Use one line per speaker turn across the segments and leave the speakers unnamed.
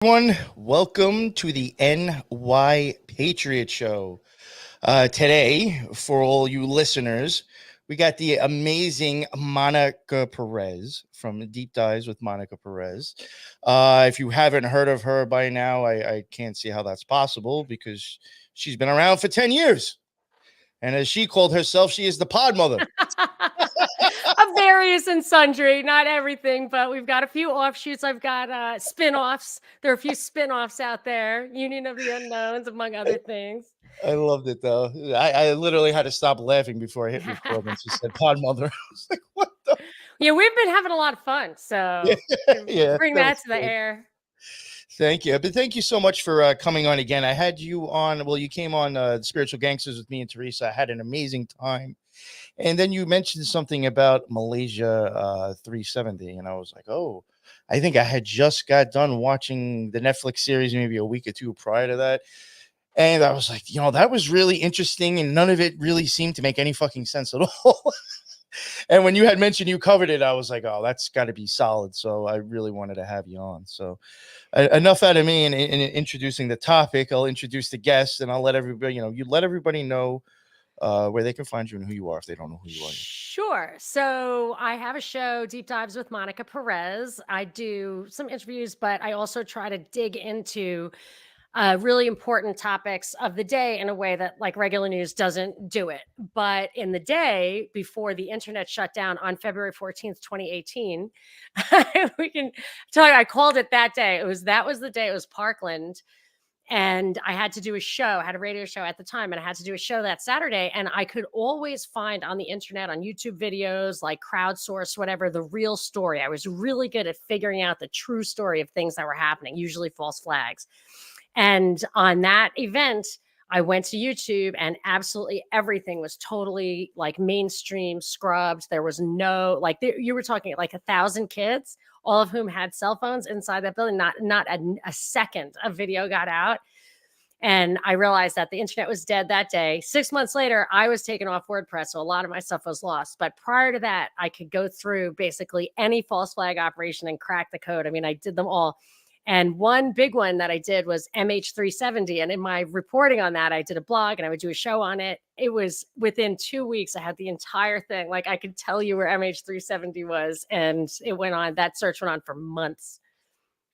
Everyone, welcome to the NY Patriot Show. Today, for all you listeners, we got the amazing Monica Perez from Deep Dives with Monica Perez. If you haven't heard of her by now, I can't see how that's possible because she's been around for 10 years. And as she called herself, she is the pod mother.
Of various and sundry, not everything, but we've got a few offshoots. I've got spin-offs. There are a few spin-offs out there. Union of the Unknowns, among other things.
I loved it though. I literally had to stop laughing before I hit record when she said pod mother. I was like, what the?
Yeah, we've been having a lot of fun,
Yeah,
so
yeah,
bring
that
that
was
to the
good.
air.
Thank you. But thank you so much for coming on again. I had you on, well, you came on Spiritual Gangsters with me and Teresa. I had an amazing time. And then you mentioned something about Malaysia 370. And I was like, oh, I think I had just got done watching the Netflix series maybe a week or two prior to that. And I was like, that was really interesting. And none of it really seemed to make any fucking sense at all. And when you had mentioned you covered it, I was like, oh, that's got to be solid. So I really wanted to have you on. So enough out of me in introducing the topic. I'll introduce the guests and I'll let everybody, you let everybody know where they can find you and who you are if they don't know who you are yet.
Sure. So I have a show, Deep Dives with Monica Perez. I do some interviews, but I also try to dig into really important topics of the day in a way that like regular news doesn't do it. But in the day before the internet shut down on February 14th, 2018, we can tell you, I called it that day. That was the day. It was Parkland. And I had to do a show, I had a radio show at the time, and I had to do a show that Saturday. And I could always find on the internet, on YouTube videos, like crowdsource, whatever, the real story. I was really good at figuring out the true story of things that were happening, usually false flags. And on that event, I went to YouTube and absolutely everything was totally like mainstream scrubbed. There was no, like you were talking like 1,000 kids, all of whom had cell phones inside that building. Not a second of video got out. And I realized that the internet was dead that day. 6 months later, I was taken off WordPress. So a lot of my stuff was lost. But prior to that, I could go through basically any false flag operation and crack the code. I mean, I did them all. And one big one that I did was MH370. And in my reporting on that, I did a blog and I would do a show on it. It was within 2 weeks, I had the entire thing. Like I could tell you where MH370 was. And it went on, that search went on for months.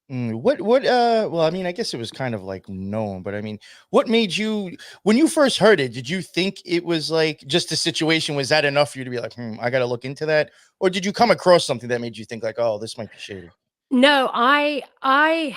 Well, I mean, I guess it was kind of like known, but I mean, what made you, when you first heard it, did you think it was like just a situation? Was that enough for you to be like, I got to look into that? Or did you come across something that made you think like, oh, this might be shady?
No, I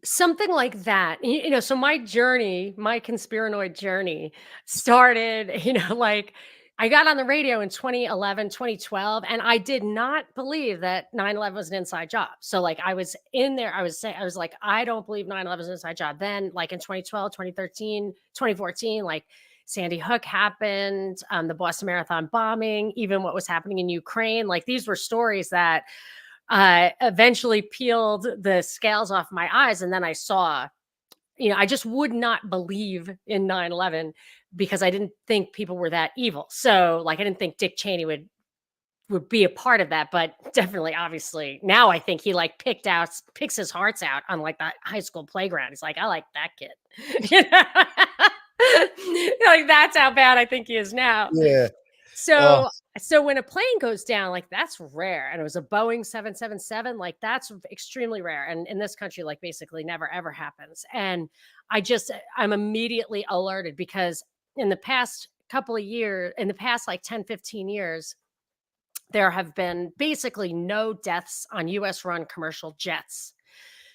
something like that. So my journey, my conspiranoid journey started, like I got on the radio in 2011, 2012, and I did not believe that 9/11 was an inside job. So like I was in there, I was saying, I was like, I don't believe 9/11 was an inside job. Then like in 2012, 2013, 2014, like Sandy Hook happened, the Boston Marathon bombing, even what was happening in Ukraine. Like these were stories that eventually peeled the scales off my eyes. And then I saw, I just would not believe in 9/11 because I didn't think people were that evil. So like, I didn't think Dick Cheney would be a part of that, but definitely, obviously now I think he like picks his hearts out on like that high school playground. He's like, I like that kid. Like that's how bad I think he is now.
Yeah. Oh,
So when a plane goes down, like that's rare. And it was a Boeing 777, like that's extremely rare. And in this country, like basically never ever happens. And I'm immediately alerted because in the past couple of years, in the past like 10, 15 years, there have been basically no deaths on US run commercial jets.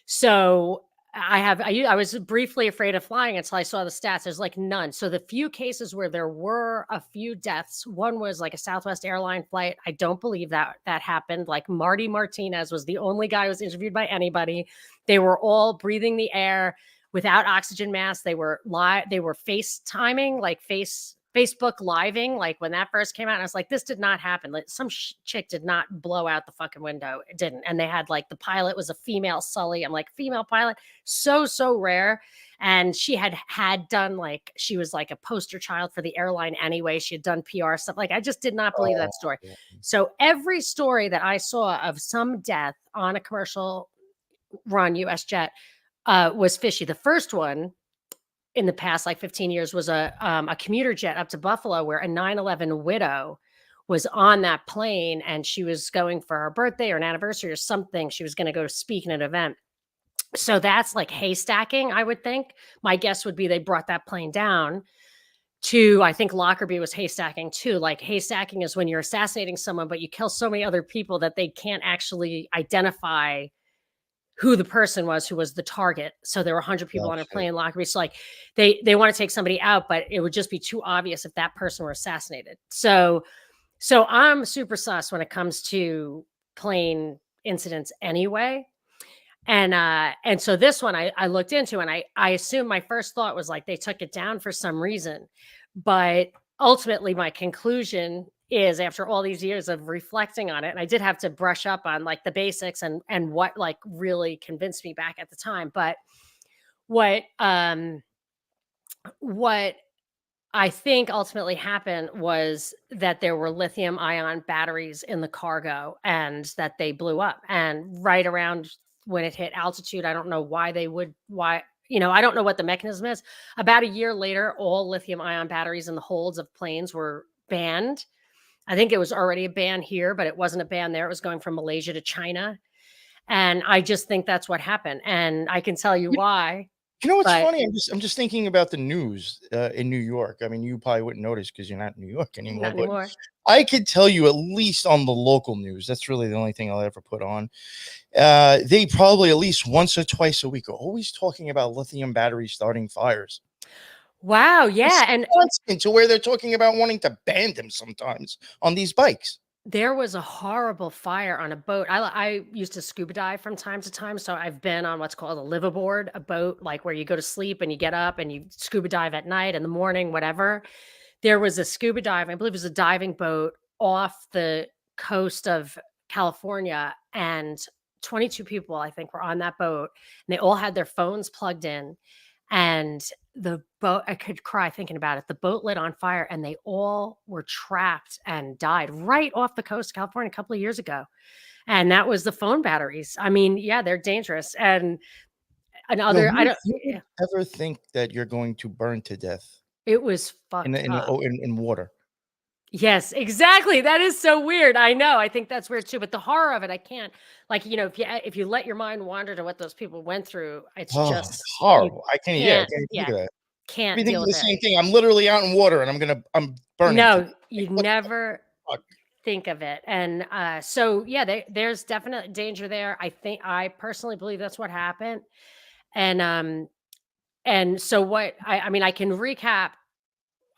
So I was briefly afraid of flying until I saw the stats. There's like none. So the few cases where there were a few deaths, one was like a Southwest airline flight. I don't believe that happened. Like Marty Martinez was the only guy who was interviewed by anybody. They were all breathing the air without oxygen masks. They were FaceTiming, like Facebook living, like when that first came out. And I was like, this did not happen. Like some chick did not blow out the fucking window. It didn't. And they had like the pilot was a female Sully. I'm like, female pilot, so rare. And she had done like, she was like a poster child for the airline anyway. She had done PR stuff. Like, I just did not believe that story.
yeah.
So every story that I saw of some death on a commercial run US jet was fishy. The first one in the past like 15 years was a commuter jet up to Buffalo where a 9/11 widow was on that plane and she was going for her birthday or an anniversary or something. She was going to go speak in an event. So that's like haystacking, I would think. My guess would be they brought that plane down to, I think Lockerbie was haystacking too. Like haystacking is when you're assassinating someone, but you kill so many other people that they can't actually identify who the person was who was the target. So there were 100 people on a
Gotcha.
plane. Lockerbie. So like they want to take somebody out, but it would just be too obvious if that person were assassinated. So I'm super sus when it comes to plane incidents anyway. And so this one I looked into and I assume my first thought was like they took it down for some reason. But ultimately my conclusion is after all these years of reflecting on it, and I did have to brush up on like the basics and what like really convinced me back at the time. But what what I think ultimately happened was that there were lithium ion batteries in the cargo and that they blew up. And right around when it hit altitude, I don't know why they would, why, I don't know what the mechanism is. About a year later, all lithium ion batteries in the holds of planes were banned. I think it was already a ban here, but it wasn't a ban there. It was going from Malaysia to China. And I just think that's what happened. And I can tell you why,
You know what's
but
funny? I'm just thinking about the news in New York. I mean, you probably wouldn't notice because you're not in New York anymore,
not
but
anymore.
I could tell you at least on the local news. That's really the only thing I'll ever put on. They probably at least once or twice a week are always talking about lithium batteries starting fires.
Wow.
It's
Yeah. And
constant to where they're talking about wanting to ban them sometimes on these bikes.
there was a horrible fire on a boat. I used to scuba dive from time to time, so I've been on what's called a liveaboard, a boat like where you go to sleep and you get up and you scuba dive at night, in the morning, whatever. There was a scuba dive, I believe it was a diving boat off the coast of California, and 22 people, I think, were on that boat, and they all had their phones plugged in, and the boat, I could cry thinking about it. The boat lit on fire, and they all were trapped and died right off the coast of California a couple of years ago, and that was the phone batteries. I mean, yeah, they're dangerous, and
Now,
another I don't
who would
yeah,
ever think that you're going to burn to death
it was
in
fucked
in
up.
oh, in water?
Yes, exactly. That is so weird. I know. I think that's weird too. But the horror of it, I can't. Like, if you let your mind wander to what those people went through, it's
Oh,
just you
horrible. I can't, yeah, I
can't.
can't even think
Yeah,
of that. I'd be
can't deal
thinking
with
the
it.
same thing. I'm literally out in water and I'm burning to
No,
death. Like,
you'd
what the
never
fuck?
think of it. And so yeah, there's definite danger there. I personally believe that's what happened. And so what I mean, I can recap.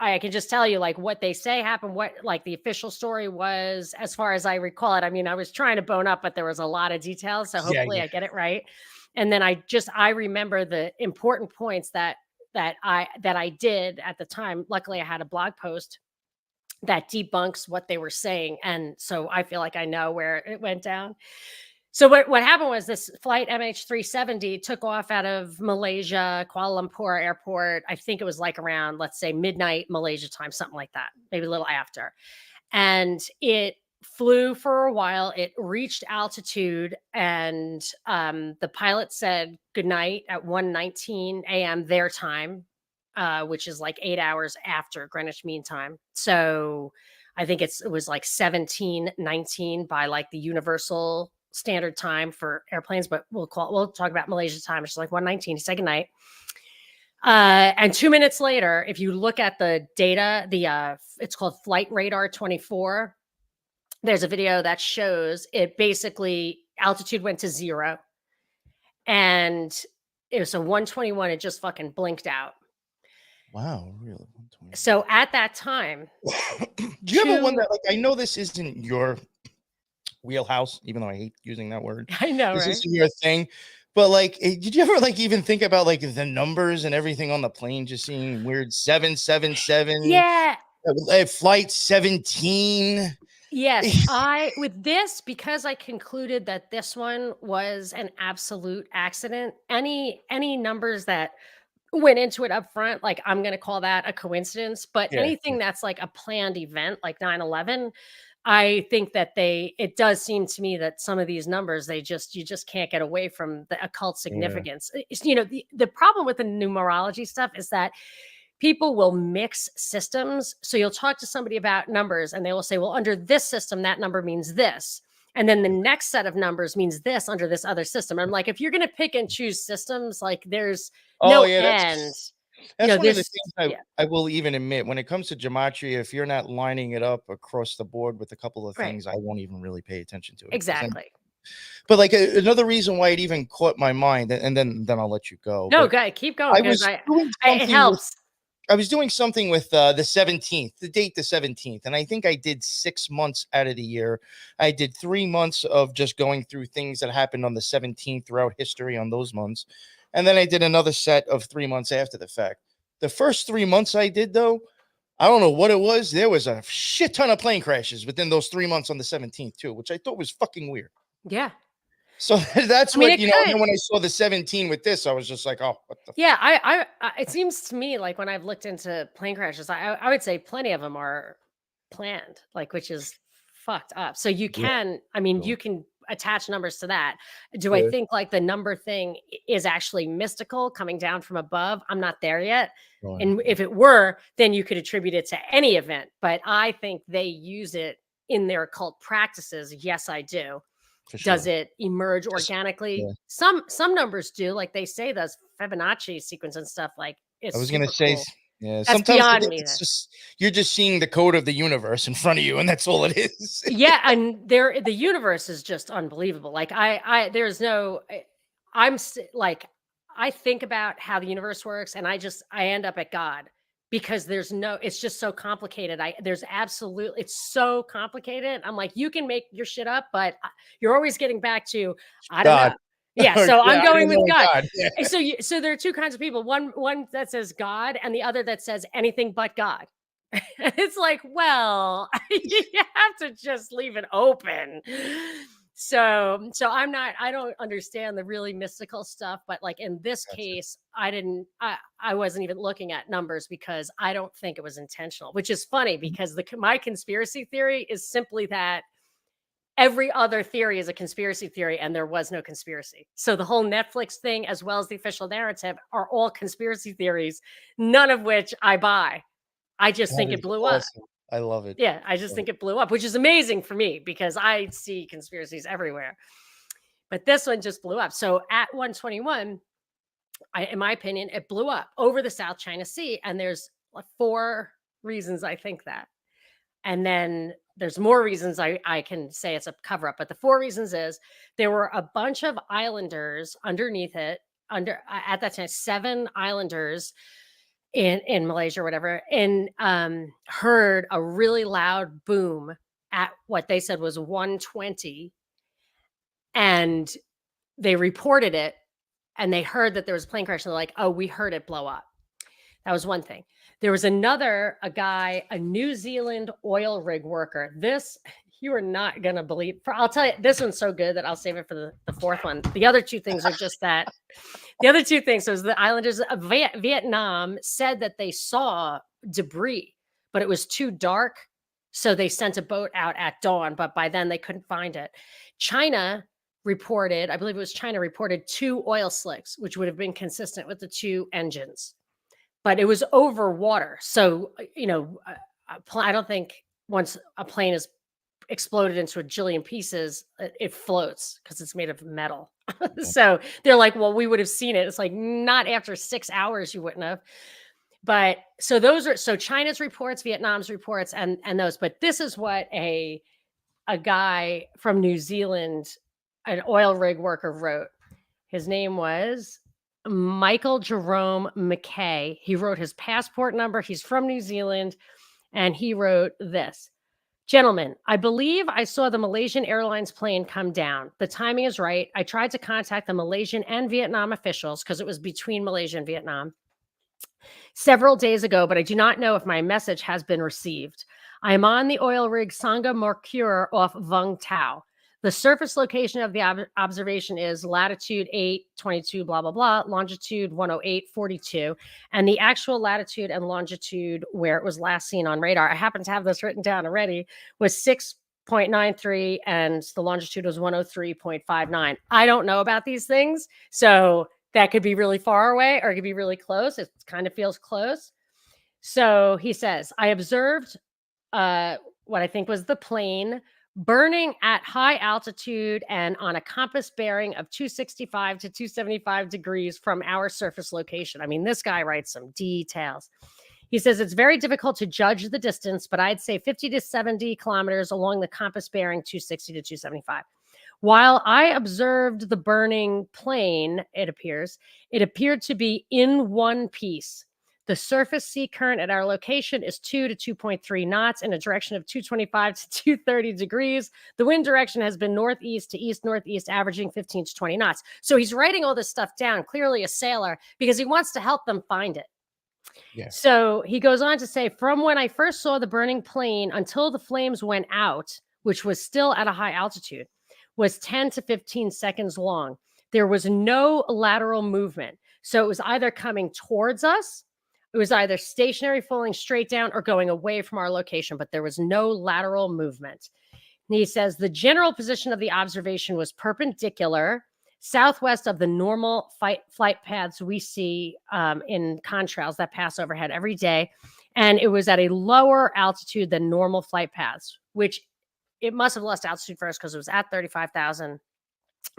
I can just tell you like what they say happened, what like the official story was as far as I recall it. I mean, I was trying to bone up, but there was a lot of details. So
Yeah,
hopefully
yeah.
I get it right. And then I remember the important points that I did at the time. Luckily I had a blog post that debunks what they were saying. And so I feel like I know where it went down. So what happened was this flight MH370 took off out of Malaysia, Kuala Lumpur airport. I think it was like around, let's say, midnight Malaysia time, something like that, maybe a little after. And it flew for a while. It reached altitude, and the pilot said goodnight at 1:19 a.m. their time, which is like 8 hours after Greenwich Mean Time. So I think it was like 17:19 by like the universal standard time for airplanes, but we'll talk about Malaysia time. It's like 1:19. He said goodnight. And 2 minutes later, if you look at the data, it's called Flight Radar 24. There's a video that shows it basically altitude went to zero, and it was a 121. It just fucking blinked out.
Wow, really? 120.
So at that time,
Do you ever wonder,
two,
like, I know this isn't your wheelhouse, even though I hate using that word.
I know,
This
right?
isn't your thing. But like, did you ever like even think about like the numbers and everything on the plane, just seeing weird 777,
Yeah.
flight 17?
Yes. I, with this, because I concluded that this one was an absolute accident, any numbers that went into it up front, like I'm going to call that a coincidence, but
Yeah, yeah.
anything that's like a planned event like 9/11, I think that it does seem to me that some of these numbers, you just can't get away from the occult
Yeah.
significance. The problem with the numerology stuff is that people will mix systems. So you'll talk to somebody about numbers and they will say, well, under this system, that number means this. And then the next set of numbers means this under this other system. I'm like, if you're going to pick and choose systems, like there's
Oh
no
yeah,
end.
that's one of the
This,
things
yeah,
I will even admit when it comes to gematria, if you're not lining it up across the board with a couple of
right.
things, I won't even really pay attention to it because
Exactly.
but like another reason why it even caught my mind, and then I'll let you go.
No,
But
go keep going
I
because
was doing
it
something with
helps.
I was doing something with the 17th, the date the 17th, and I think I did 6 months out of the year. I did 3 months of just going through things that happened on the 17th throughout history on those months. And then I did another set of 3 months after the fact. The first 3 months I did, though, I don't know what it was. There was a shit ton of plane crashes within those 3 months on the 17th, too, which I thought was fucking weird.
Yeah.
So that's
I mean,
what,
it
and then
could.
when I saw the 17 with this, I was just like, oh, what the
Yeah, it seems to me like when I've looked into plane crashes, I would say plenty of them are planned, like which is fucked up. So
yeah.
I mean,
So,
you can attach numbers to that. Do I
yeah.
think like the number thing is actually mystical coming down from above? I'm not there yet.
Right.
And if it were, then you could attribute it to any event. But I think they use it in their occult practices. Yes, I do.
For
Does
sure.
it emerge
Just,
organically?
yeah.
Some numbers do, like they say those Fibonacci sequence and stuff, like
I
it's
was gonna
super
say,
cool.
yeah.
That's
Sometimes I
beyond
think
me.
it's just you're just seeing the code of the universe in front of you, and that's all it is.
Yeah, and the universe is just unbelievable. Like I there's no like I think about how the universe works and I end up at God because it's just so complicated. There's absolutely it's so complicated. I'm like you can make your shit up, but you're always getting back to I don't
God,
know. Yeah,
or
so
yeah,
I'm
I
going
don't
with
know
God.
God. Yeah,
And so there are two kinds of people. One that says God and the other that says anything but God. It's like, well, you have to just leave it open. I don't understand the really mystical stuff, but like in this
gotcha.
case, I wasn't even looking at numbers because I don't think it was intentional, which is funny because my conspiracy theory is simply that every other theory is a conspiracy theory and there was no conspiracy. So the whole Netflix thing, as well as the official narrative, are all conspiracy theories, none of which I buy. I just
That
think it
is
blew up.
awesome. I love it.
Yeah, I just
Love it.
think it blew up, which is amazing for me because I see conspiracies everywhere. But this one just blew up. So at 121, in my opinion, it blew up over the South China Sea. And there's like 4 reasons I think that. And then there's more reasons I can say it's a cover up. But the 4 reasons is there were a bunch of islanders underneath it, at that time, 7 islanders in Malaysia or whatever, and heard a really loud boom at what they said was 120, and they reported it, and they heard that there was a plane crash, and they're like, "Oh, we heard it blow up." That was one thing. There was a guy, a New Zealand oil rig worker. This you are not gonna believe. I'll tell you, this one's so good that I'll save it for the fourth one. The other two things are just that. The other two things was the islanders of Vietnam said that they saw debris, but it was too dark, so they sent a boat out at dawn. But by then they couldn't find it. China reported, I believe it was China reported 2 oil slicks, which would have been consistent with the 2 engines, but it was over water. So, I don't think once a plane is exploded into a jillion pieces, it floats because it's made of metal.
Yeah.
So they're like, well, we would have seen it. It's like, not after 6 hours, you wouldn't have. But so China's reports, Vietnam's reports, and those. But this is what a guy from New Zealand, an oil rig worker, wrote. His name was Michael Jerome McKay. He wrote his passport number. He's from New Zealand. And he wrote this: Gentlemen, I believe I saw the Malaysian Airlines plane come down. The timing is right. I tried to contact the Malaysian and Vietnam officials because it was between Malaysia and Vietnam several days ago, but I do not know if my message has been received. I am on the oil rig Sangha Mercure off Vung Tau. The surface location of the observation is latitude 822, blah, blah, blah, longitude 108.42, and the actual latitude and longitude where it was last seen on radar, I happen to have this written down already, was 0.93 and the longitude was 103.59. I don't know about these things. So that could be really far away or it could be really close. It kind of feels close. So he says, I observed what I think was the plane burning at high altitude and on a compass bearing of 265 to 275 degrees from our surface location. I mean, this guy writes some details. He says it's very difficult to judge the distance, but I'd say 50 to 70 kilometers along the compass bearing 260 to 275. While I observed the burning plane, it appeared to be in one piece. The surface sea current at our location is 2 to 2.3 knots in a direction of 225 to 230 degrees. The wind direction has been northeast to east northeast, averaging 15 to 20 knots. So he's writing all this stuff down, clearly a sailor, because he wants to help them find it.
Yeah.
So he goes on to say, from when I first saw the burning plane until the flames went out, which was still at a high altitude, was 10 to 15 seconds long. There was no lateral movement. So it was either coming towards us, it was either stationary, falling straight down, or going away from our location, but there was no lateral movement. And he says the general position of the observation was perpendicular, southwest of the normal flight paths we see in contrails that pass overhead every day. And it was at a lower altitude than normal flight paths, which it must have lost altitude first because it was at 35,000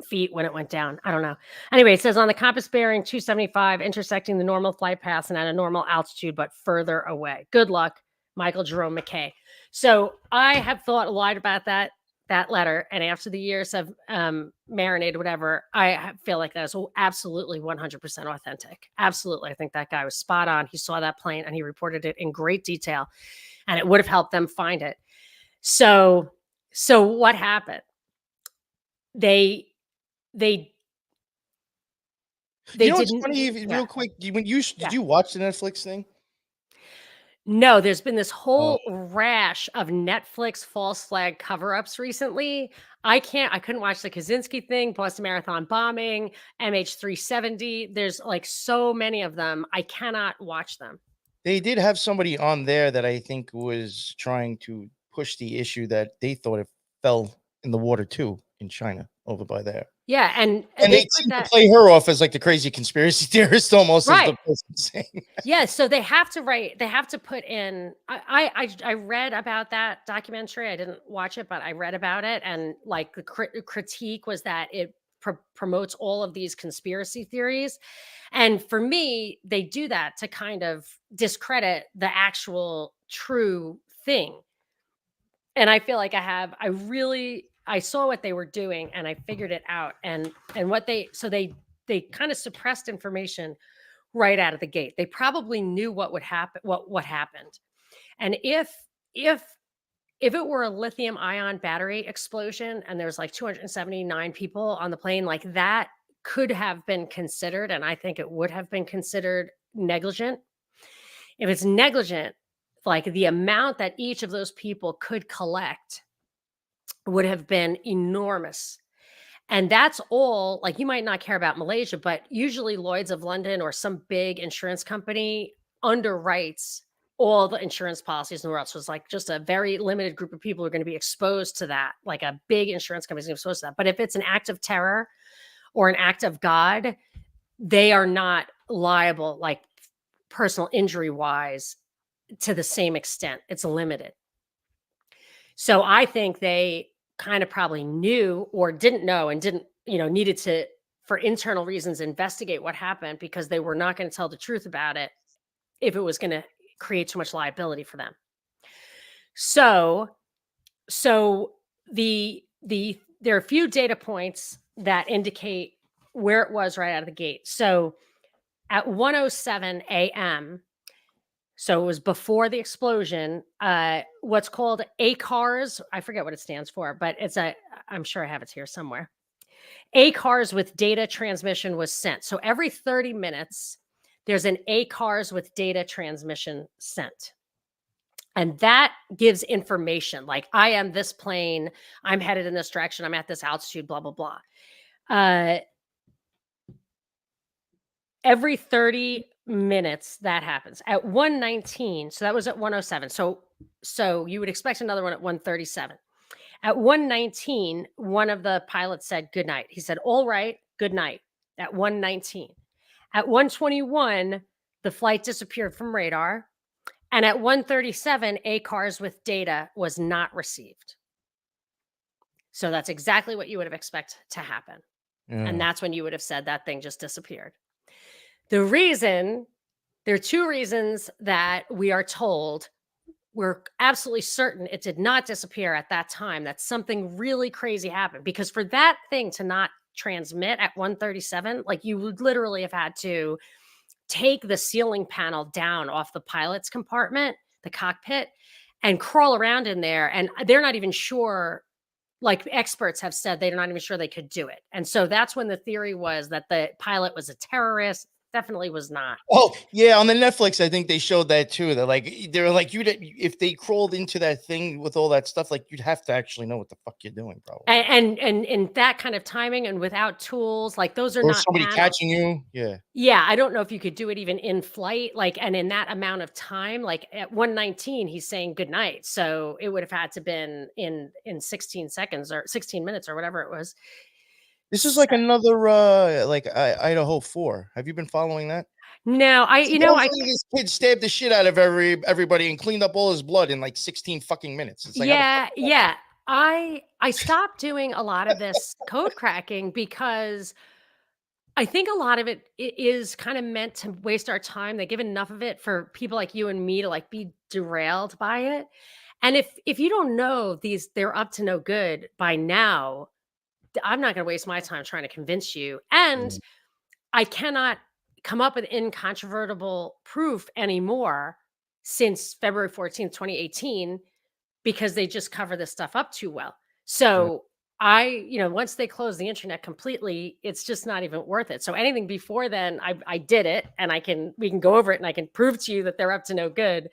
feet when it went down. I don't know. Anyway, it says on the compass bearing 275, intersecting the normal flight paths and at a normal altitude, but further away. Good luck, Michael Jerome McKay. So I have thought a lot about that letter, and after the years of marinated, whatever, I feel like that was absolutely 100% authentic. Absolutely, I think that guy was spot on. He saw that plane and he reported it in great detail, and it would have helped them find it. So what happened? They
You know what's
didn't.
funny?
Yeah.
Real quick, did you
Yeah.
watch the Netflix thing?
No, there's been this whole rash of Netflix false flag cover-ups recently. I couldn't watch the Kaczynski thing, Boston Marathon bombing, MH370. There's like so many of them. I cannot watch them.
They did have somebody on there that I think was trying to push the issue that they thought it fell in the water too in China over by there.
Yeah, and
And
they
they
put
seem to
that
play her off as like the crazy conspiracy theorist almost as the
right.
person saying.
Yeah, so they have to put in. I read about that documentary. I didn't watch it, but I read about it, and like the critique was that it promotes all of these conspiracy theories, and for me, they do that to kind of discredit the actual true thing. And I feel like I saw what they were doing, and I figured it out, and what they kind of suppressed information right out of the gate. They probably knew what would happen, what happened. And if it were a lithium ion battery explosion and there's like 279 people on the plane, like that could have been considered, and I think it would have been considered negligent. If it's negligent, like the amount that each of those people could collect would have been enormous. And that's all, like you might not care about Malaysia, but usually Lloyd's of London or some big insurance company underwrites all the insurance policies in the world. So it's like just a very limited group of people are going to be exposed to that. Like a big insurance company is exposed to that. But if it's an act of terror or an act of God, they are not liable, like personal injury wise, to the same extent. It's limited. So I think they kind of probably knew or didn't know and didn't, needed to, for internal reasons, investigate what happened because they were not going to tell the truth about it if it was going to create too much liability for them. So there are a few data points that indicate where it was right out of the gate. So at 1:07 a.m., so it was before the explosion, what's called ACARS, I forget what it stands for, but I'm sure I have it here somewhere. ACARS with data transmission was sent. So every 30 minutes, there's an ACARS with data transmission sent. And that gives information like, I am this plane, I'm headed in this direction, I'm at this altitude, blah, blah, blah. Every 30 minutes that happens at 1:19. So that was at 1:07. So you would expect another one at 1:37. At 1:19, one of the pilots said good night. He said, "All right, good night." At 1:19. At 1:21, the flight disappeared from radar. And at 1:37, ACARS with data was not received. So that's exactly what you would have expected to happen. And
Yeah.
that's when you would have said that thing just disappeared. The reason, there are two reasons that we are told we're absolutely certain it did not disappear at that time, that something really crazy happened. Because for that thing to not transmit at 1:37, like you would literally have had to take the ceiling panel down off the pilot's compartment, the cockpit, and crawl around in there. And they're not even sure, like experts have said, they're not even sure they could do it. And so that's when the theory was that the pilot was a terrorist. Definitely was not.
Oh yeah, on the Netflix, I think they showed that too. They're like if they crawled into that thing with all that stuff, like you'd have to actually know what the fuck you're doing, probably.
And that kind of timing and without tools, like those are
Or
not
somebody
panels.
catching you. Yeah.
Yeah, I don't know if you could do it even in flight, like, and in that amount of time, like at 1:19, he's saying good night. So it would have had to been in 16 seconds or 16 minutes or whatever it was.
This is like
So,
another Idaho 4. Have you been following that?
no,
Supposedly this kid stabbed the shit out of everybody and cleaned up all his blood in like 16 fucking minutes. It's like how the fuck
yeah. I stopped doing a lot of this code cracking because I think a lot of it is kind of meant to waste our time. They give enough of it for people like you and me to like be derailed by it. And if you don't know these, they're up to no good by now, I'm not going to waste my time trying to convince you. And
Yeah.
I cannot come up with incontrovertible proof anymore since February 14th, 2018, because they just cover this stuff up too well.
Yeah.
So once they close the internet completely, it's just not even worth it. So anything before then, I did it, and we can go over it, and I can prove to you that they're up to no good.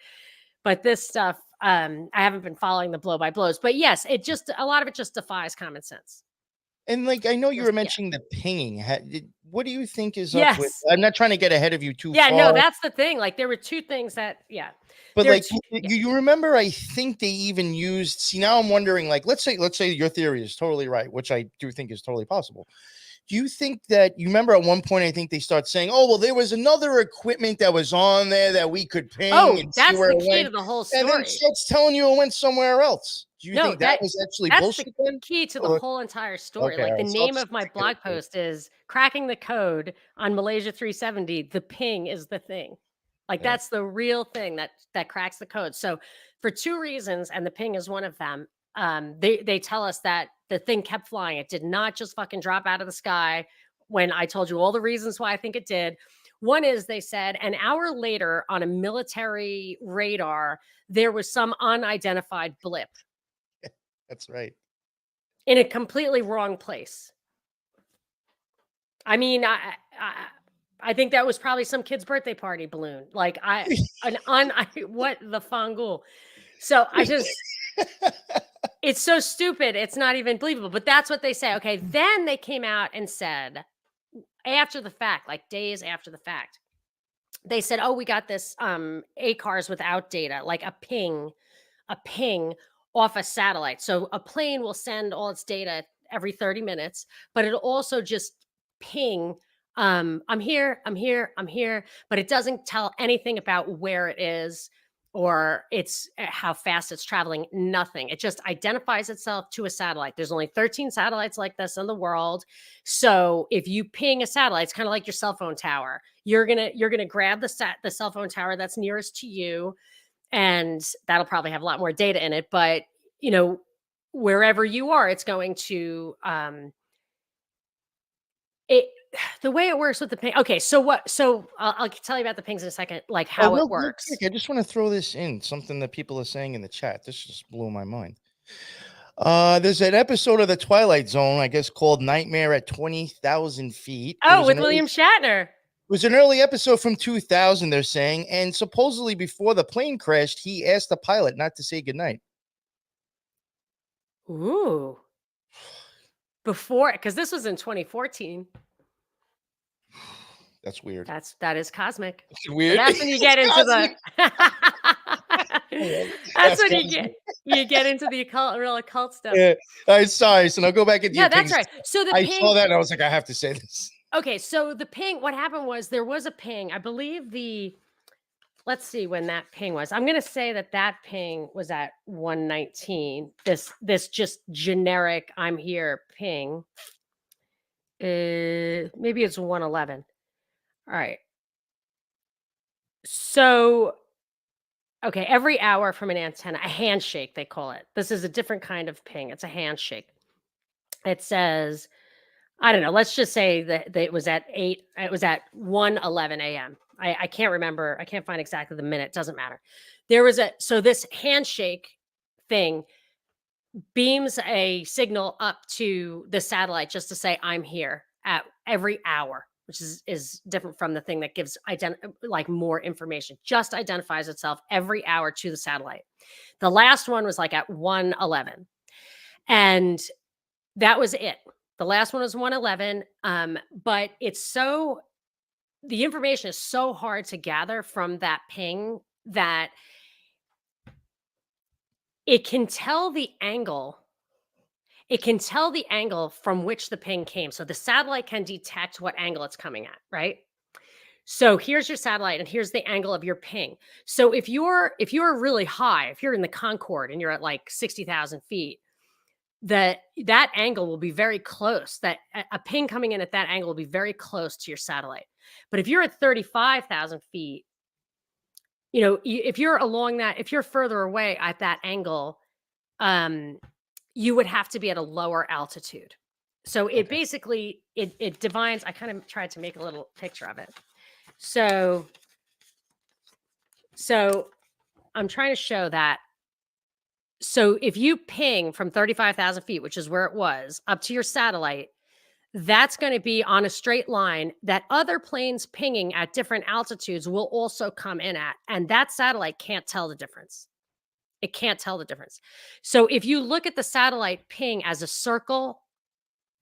But this stuff, I haven't been following the blow by blows. But yes, a lot of it just defies common sense.
And like I know you were
Yeah.
mentioning the pinging. What do you think is up with?
Yes.
I'm not trying to get ahead of you too
Yeah. No,
far.
that's the thing. Like there were two things that, yeah,
But
there are
like
two. Yeah.
you remember, I think they even used. See, now I'm wondering. Like, let's say your theory is totally right, which I do think is totally possible. Do you think that you remember at one point? I think they start saying, "Oh, well, there was another equipment that was on there that we could ping
Oh,
and see
that's
where
the
it
key to
went,"
the whole
and then it
story.
starts telling you it went somewhere else. Do you
No,
think that was actually
that's the
bullshit then?
key to the
Or,
whole entire story.
okay, all
Like the
right, so I'll
name
just
of my
stick to the
blog
theory.
post is cracking the code on Malaysia 370. The ping is the thing. Like
Yeah.
that's the real thing that cracks the code. So for two reasons, and the ping is one of them. They tell us that the thing kept flying. It did not just fucking drop out of the sky when I told you all the reasons why I think it did. One is they said an hour later on a military radar, there was some unidentified blip
That's right.
in a completely wrong place. I mean, I think that was probably some kid's birthday party balloon. Like what the fangul. So it's so stupid. It's not even believable, but that's what they say. Okay. Then they came out and said after the fact, like days after the fact, they said, oh, we got this ACARS without data, like a ping off a satellite. So a plane will send all its data every 30 minutes, but it'll also just ping, I'm here, I'm here, I'm here, but it doesn't tell anything about where it is or how fast it's traveling, nothing. It just identifies itself to a satellite. There's only 13 satellites like this in the world. So if you ping a satellite, it's kind of like your cell phone tower. You're gonna grab the cell phone tower that's nearest to you, and that'll probably have a lot more data in it. But wherever you are, it's going to it. The way it works with the ping. Okay, so what? So I'll tell you about the pings in a second, like
Oh,
how it
real
works.
quick, I just want to throw this in, something that people are saying in the chat. This just blew my mind. There's an episode of The Twilight Zone, I guess, called Nightmare at 20,000 Feet.
Oh, with William Shatner.
It was an early episode from 2000, they're saying, and supposedly before the plane crashed, he asked the pilot not to say goodnight.
Ooh. Before, because this was in 2014.
That's weird.
That is cosmic.
It's weird.
So that's when you get into the That's when
crazy.
you get into the real occult stuff.
Yeah. I'm sorry. So now go back into
Yeah,
your
that's
pings.
right. So the
I
ping.
saw that and I was like, I have to say this.
Okay, so the ping. What happened was there was a ping. I believe let's see when that ping was. I'm going to say that ping was at 119. This just generic I'm here ping. Maybe it's 111. All right. So okay, every hour from an antenna, a handshake they call it. This is a different kind of ping. It's a handshake. It says, I don't know, let's just say that it was at 1:11 a.m. I can't remember. I can't find exactly the minute. Doesn't matter. So this handshake thing beams a signal up to the satellite just to say I'm here at every hour, which is different from the thing that gives like more information. Just identifies itself every hour to the satellite. The last one was like at 1:11, and that was it. The last one was 1:11. But the information is so hard to gather from that ping that it can tell the angle. It can tell the angle from which the ping came. So the satellite can detect what angle it's coming at, right? So here's your satellite and here's the angle of your ping. So if you're really high, if you're in the Concorde and you're at like 60,000 feet, that angle will be very close. That a ping coming in at that angle will be very close to your satellite. But if you're at 35,000 feet, if you're further away at that angle, you would have to be at a lower altitude. So it basically, it divines. I kind of tried to make a little picture of it. So I'm trying to show that. So if you ping from 35,000 feet, which is where it was, up to your satellite, that's going to be on a straight line that other planes pinging at different altitudes will also come in at. And that satellite can't tell the difference. It can't tell the difference. So if you look at the satellite ping as a circle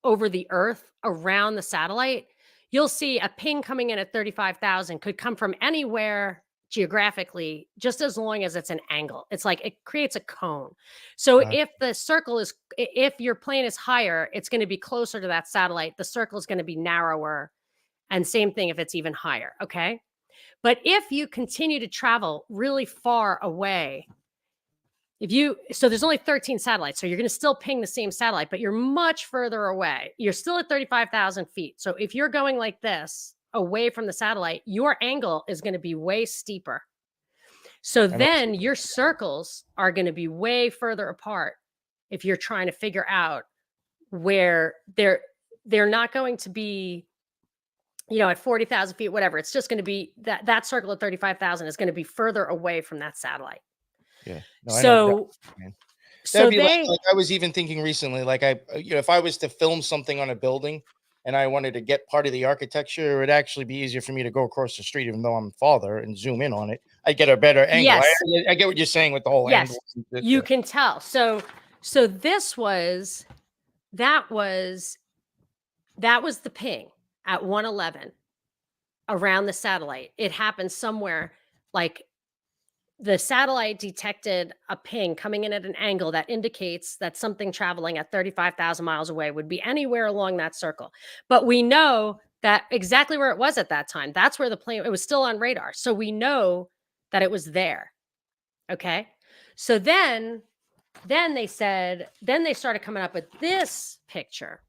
over the Earth around the satellite, you'll see a ping coming in at 35,000 could come from anywhere geographically, just as long as it's an angle. It's like it creates a cone. So if your plane is higher, it's going to be closer to that satellite. The circle is going to be narrower. And same thing if it's even higher. Okay. But if you continue to travel really far away, so there's only 13 satellites, so you're going to still ping the same satellite, but you're much further away. You're still at 35,000 feet. So if you're going like this away from the satellite, your angle is going to be way steeper. So then your circles are going to be way further apart if you're trying to figure out where they're not going to be, at 40,000 feet, whatever. It's just going to be that circle at 35,000 is going to be further away from that satellite.
Yeah.
No,
That'd be like I was even thinking recently, like if I was to film something on a building and I wanted to get part of the architecture, it would actually be easier for me to go across the street, even though I'm farther, and zoom in on it. I get a better angle.
Yes.
I get what you're saying with the whole angle.
You can tell. So that was the ping at 1:11 around the satellite. It happened somewhere like the satellite detected a ping coming in at an angle that indicates that something traveling at 35,000 miles away would be anywhere along that circle. But we know that exactly where it was at that time. That's where it was still on radar. So we know that it was there. Okay. So then they started coming up with this picture.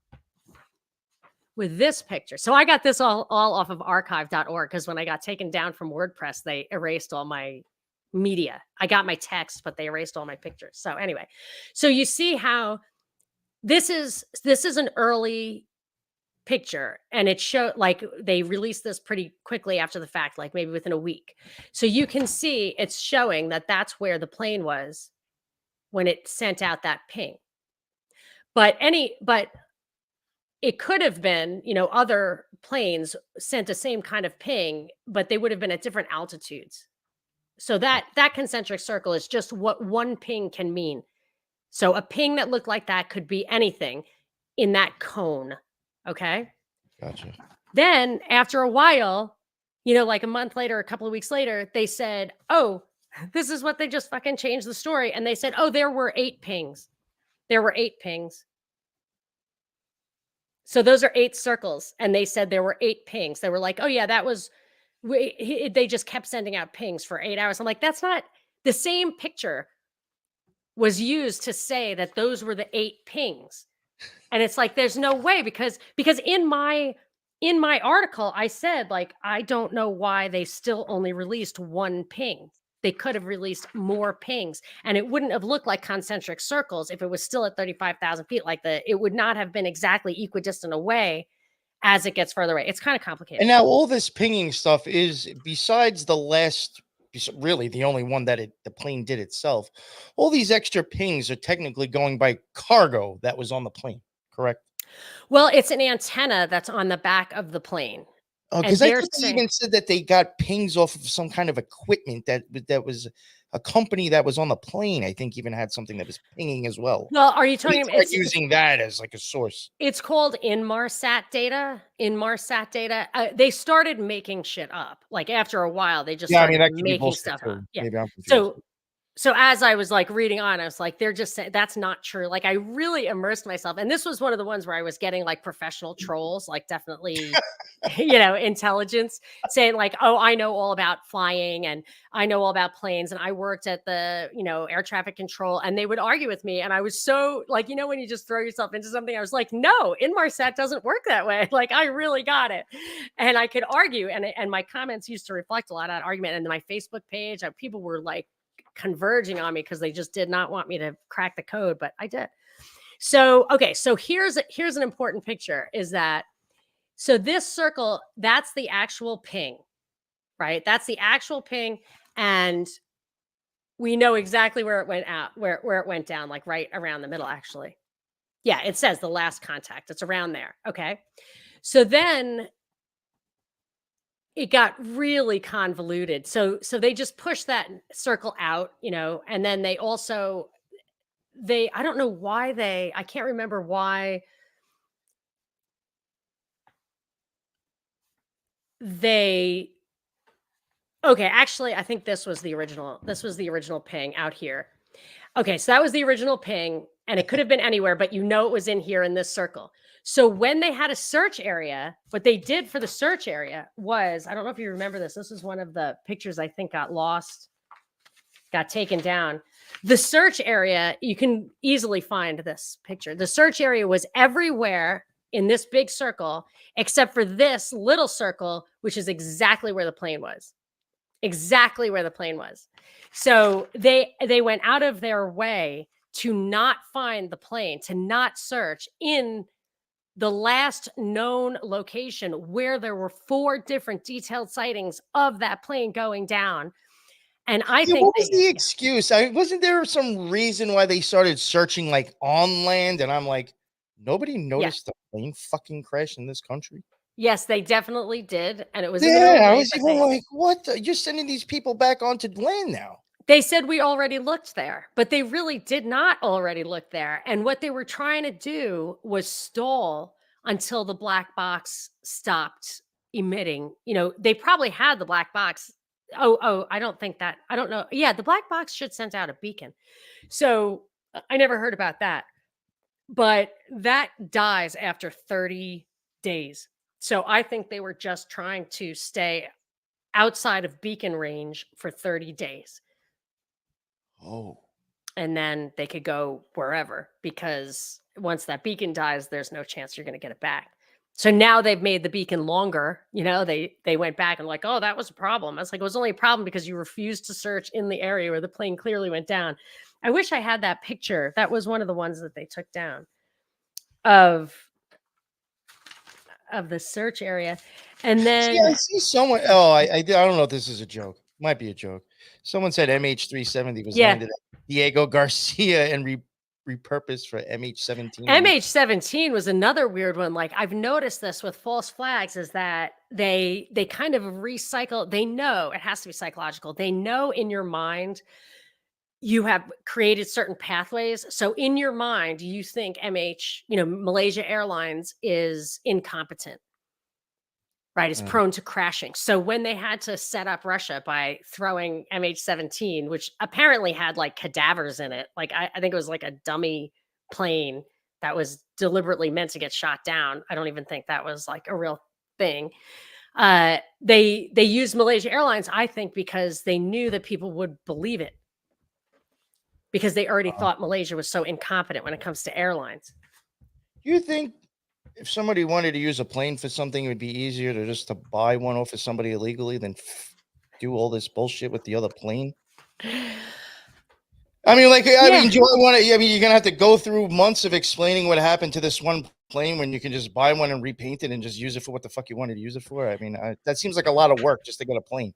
So I got this all off of archive.org because when I got taken down from WordPress, they erased all my media. I got my text, but they erased all my pictures. So anyway, so you see how this is an early picture, and it showed like they released this pretty quickly after the fact, like maybe within a week. So you can see it's showing that that's where the plane was when it sent out that ping. But it could have been, other planes sent the same kind of ping, but they would have been at different altitudes. So that concentric circle is just what one ping can mean. So a ping that looked like that could be anything in that cone. Okay.
Gotcha.
Then after a while, like a month later, a couple of weeks later, they said, oh, This is what they just fucking changed the story. And they said, oh, there were 8 pings. There were 8 pings. So those are 8 circles. And they said there were 8 pings. They were like, oh, yeah, that was, they just kept sending out pings for 8 hours. I'm like, that's not the same picture was used to say that those were the 8 pings. And it's like, there's no way because in my article, I said, like, I don't know why they still only released 1 ping. They could have released more pings, and it wouldn't have looked like concentric circles if it was still at 35,000 feet. Like it would not have been exactly equidistant away as it gets further away. It's kind of complicated.
And now all this pinging stuff is, besides the last, really the only one that the plane did itself, all these extra pings are technically going by cargo that was on the plane, correct?
Well, it's an antenna that's on the back of the plane.
Oh,
And
because I
they're
thought they
saying,
even said that they got pings off of some kind of equipment that was a company that was on the plane. I think even had something that was pinging as well.
well, are you
They
talking
tried using that as like a source.
it's called Inmarsat data. Inmarsat data. They started making shit up. Like after a while, they just
Yeah, I mean
started
that could be
making
bullshit
stuff up.
too.
Yeah.
Maybe I'm confused.
So as I was like reading on, I was like, they're just saying that's not true. Like I really immersed myself. And this was one of the ones where I was getting like professional trolls, like definitely, intelligence saying like, oh, I know all about flying and I know all about planes. And I worked at the, air traffic control, and they would argue with me. And I was so like, when you just throw yourself into something, I was like, no, Inmarsat doesn't work that way. Like I really got it. And I could argue. And my comments used to reflect a lot of that argument. And my Facebook page, people were like, converging on me because they just did not want me to crack the code, but I did. So, okay, so here's an important picture is that so this circle, that's the actual ping, right? That's the actual ping, and we know exactly where it went out, where it went down, like right around the middle, actually. Yeah, it says the last contact. It's around there. Okay. So then it got really convoluted. So they just pushed that circle out, and then they also I don't know why I can't remember why they okay, actually I think this was the original ping out here. Okay, so that was the original ping, and it could have been anywhere, but it was in here in this circle. So when they had a search area, what they did for the search area was, I don't know if you remember this. This is one of the pictures I think got lost, got taken down. The search area, you can easily find this picture. The search area was everywhere in this big circle, except for this little circle, which is exactly where the plane was. Exactly where the plane was. So they went out of their way to not find the plane, to not search in the last known location where there were 4 different detailed sightings of that plane going down. And I
Yeah,
think
what was the excuse? Wasn't there some reason why they started searching like on land? And I'm like, nobody noticed the plane fucking crash in this country.
yes, they definitely did. And it was in the middle of
Yeah,
the
I
night,
was
but
even like, what? You're sending these people back onto land now.
they said we already looked there, but they really did not already look there. And what they were trying to do was stall until the black box stopped emitting. They probably had the black box. Oh, I don't think that. I don't know. Yeah, the black box should send out a beacon. So I never heard about that. But that dies after 30 days. So I think they were just trying to stay outside of beacon range for 30 days.
Oh.
And then they could go wherever, because once that beacon dies, there's no chance you're going to get it back. So now they've made the beacon longer. They went back and like, oh, that was a problem. I was like, it was only a problem because you refused to search in the area where the plane clearly went down. I wish I had that picture. That was one of the ones that they took down of the search area. And
See, I
then
see someone. Oh, I don't know if this is a joke. Might be a joke. Someone said MH370 was
yeah,
landed at Diego Garcia and repurposed for MH17.
MH17 was another weird one. Like I've noticed this with false flags is that they kind of recycle. They know it has to be psychological. They know in your mind you have created certain pathways. So in your mind, you think Malaysia Airlines is incompetent, right, is prone to crashing. So when they had to set up Russia by throwing MH17, which apparently had like cadavers in it, like I think it was like a dummy plane that was deliberately meant to get shot down. I don't even think that was like a real thing. They used Malaysia Airlines, I think, because they knew that people would believe it because they already thought Malaysia was so incompetent when it comes to airlines.
Do you think if somebody wanted to use a plane for something, it would be easier to just to buy one off of somebody illegally than do all this bullshit with the other plane? I mean, like, I
Yeah.
mean, do you want to? I mean, you're gonna have to go through months of explaining what happened to this one plane when you can just buy one and repaint it and just use it for what the fuck you wanted to use it for. I mean, that seems like a lot of work just to get a plane.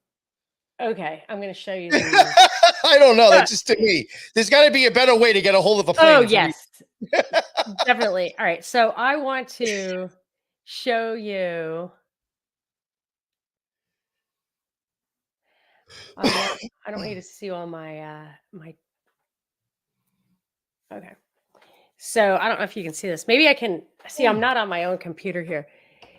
Okay, I'm going to show you the.
I don't know. That's just to me. There's got to be a better way to get a hold of a plane.
Oh
than for me.
yes, definitely. All right, so I want to show you. I don't need to see all my my. Okay, so I don't know if you can see this. Maybe I can see. I'm not on my own computer here.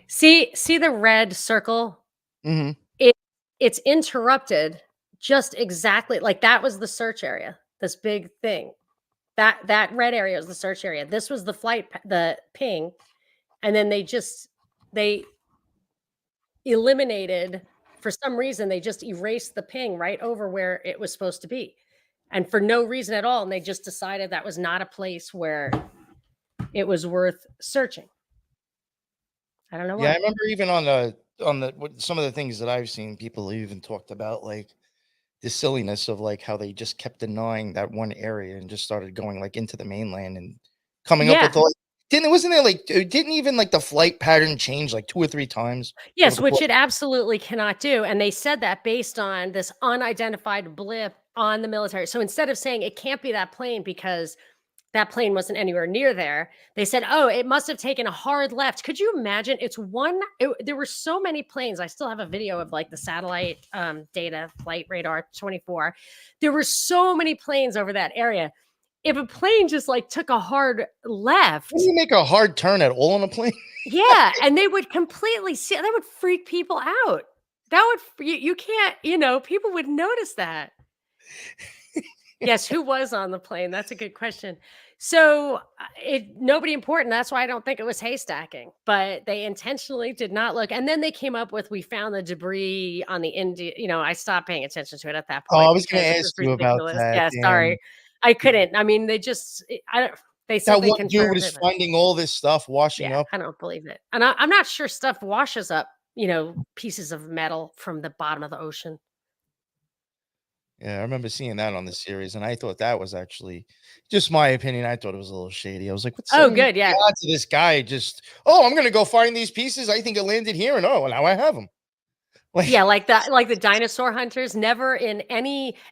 See the red circle?
Mhm.
It it's interrupted just exactly like that was the search area. This big thing. That red area was the search area. This was the the ping, and then they eliminated for some reason they just erased the ping right over where it was supposed to be. And for no reason at all, and they just decided that was not a place where it was worth searching. I don't know
Yeah, I
why.
remember even on the some of the things that I've seen, people even talked about like the silliness of like how they just kept denying that one area and just started going like into the mainland and coming up
Yeah.
with all. Wasn't there like didn't even like the flight pattern change like 2 or 3 times over
Yes,
the
which
course?
it absolutely cannot do. And they said that based on this unidentified blip on the military. So instead of saying it can't be that plane because that plane wasn't anywhere near there, they said, oh, it must have taken a hard left. Could you imagine? There were so many planes. I still have a video of like the satellite data, flight radar 24. There were so many planes over that area. If a plane just like took a hard
When
left,
you make a hard turn at all on a plane?
yeah, and they would completely see that would freak people out. That would you can't, people would notice that. Yes, who was on the plane? That's a good question. So, it nobody important, that's why I don't think it was haystacking, but they intentionally did not look and then they came up with, "We found the debris on the India." I stopped paying attention to it at that
Oh, I
point
was gonna
because it was
ask you about
ridiculous.
that.
Yeah,
Damn.
sorry. I couldn't. I mean, they just I don't they
That
simply
one dude
confirmed
was
it, but
finding all this stuff washing
yeah,
up.
I don't believe it. And I'm not sure stuff washes up, pieces of metal from the bottom of the ocean.
Yeah, I remember seeing that on the series, and I thought that was actually just my opinion. I thought it was a little shady. I was like,
Oh,
I mean,
good,
the
yeah.
odds of this guy just, oh, I'm gonna go find these pieces. I think it landed here, and oh, now I have them.
Yeah,
Like,
like the dinosaur hunters, never in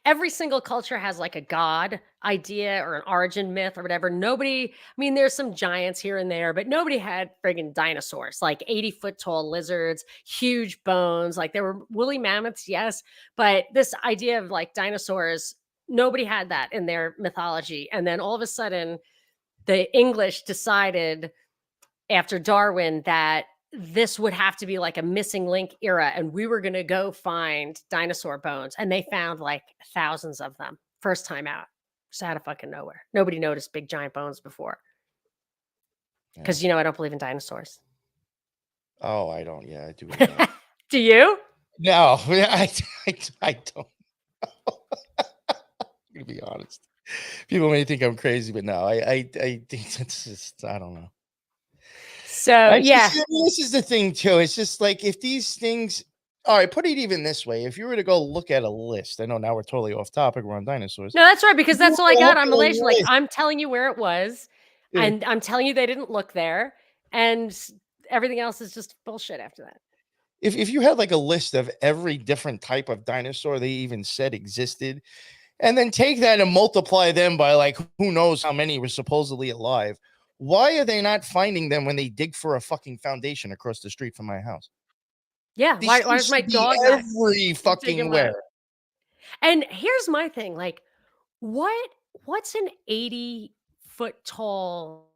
every single culture has like a god idea or an origin myth or whatever. Nobody, I mean, there's some giants here and there, but nobody had friggin' dinosaurs, like 80-foot tall lizards, huge bones. Like there were woolly mammoths, yes, but this idea of like dinosaurs, nobody had that in their mythology. And then all of a sudden, the English decided after Darwin that this would have to be like a missing link era and we were going to go find dinosaur bones and they found like thousands of them first time out just out of fucking nowhere. Nobody noticed big giant bones before
yeah.
because I don't believe in dinosaurs.
Oh, I don't. Yeah, I do believe in that.
Do you?
No, yeah, I don't. To be honest, people may think I'm crazy, but no, I think it's just, I don't know.
So
I just,
yeah.
this is the thing too. It's just like if these things. All right, put it even this way: if you were to go look at a list, I know now we're totally off topic. We're on dinosaurs.
No, that's right because
If you
that's all I
were to
got
look
on
at a
Malaysia. Like
list,
I'm telling you where it was
yeah.
and I'm telling you they didn't look there and everything else is just bullshit after that.
If you had like a list of every different type of dinosaur they even said existed, and then take that and multiply them by like who knows how many were supposedly alive, why are they not finding them when they dig for a fucking foundation across the street from my house?
Yeah,
These
why
things
does my
should be
dog not
every
dig
fucking
him up?
where.
And here's my thing, like, what what's an 80-foot tall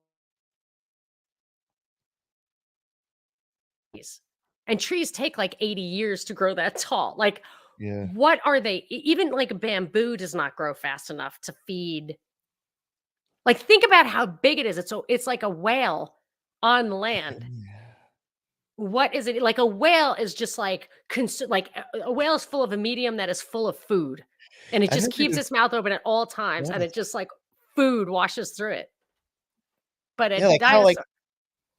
And trees take like 80 years to grow that tall. Like,
Yeah.
what are they? Even like bamboo does not grow fast enough to feed. Like, think about how big it is. It's like a whale on land. What is it? Like a whale is just like like a whale is full of a medium that is full of food. And it
I
just
never
keeps
even
its mouth open at all times.
thought
And
of
it just like food washes through it. But
yeah,
a
like
dinosaur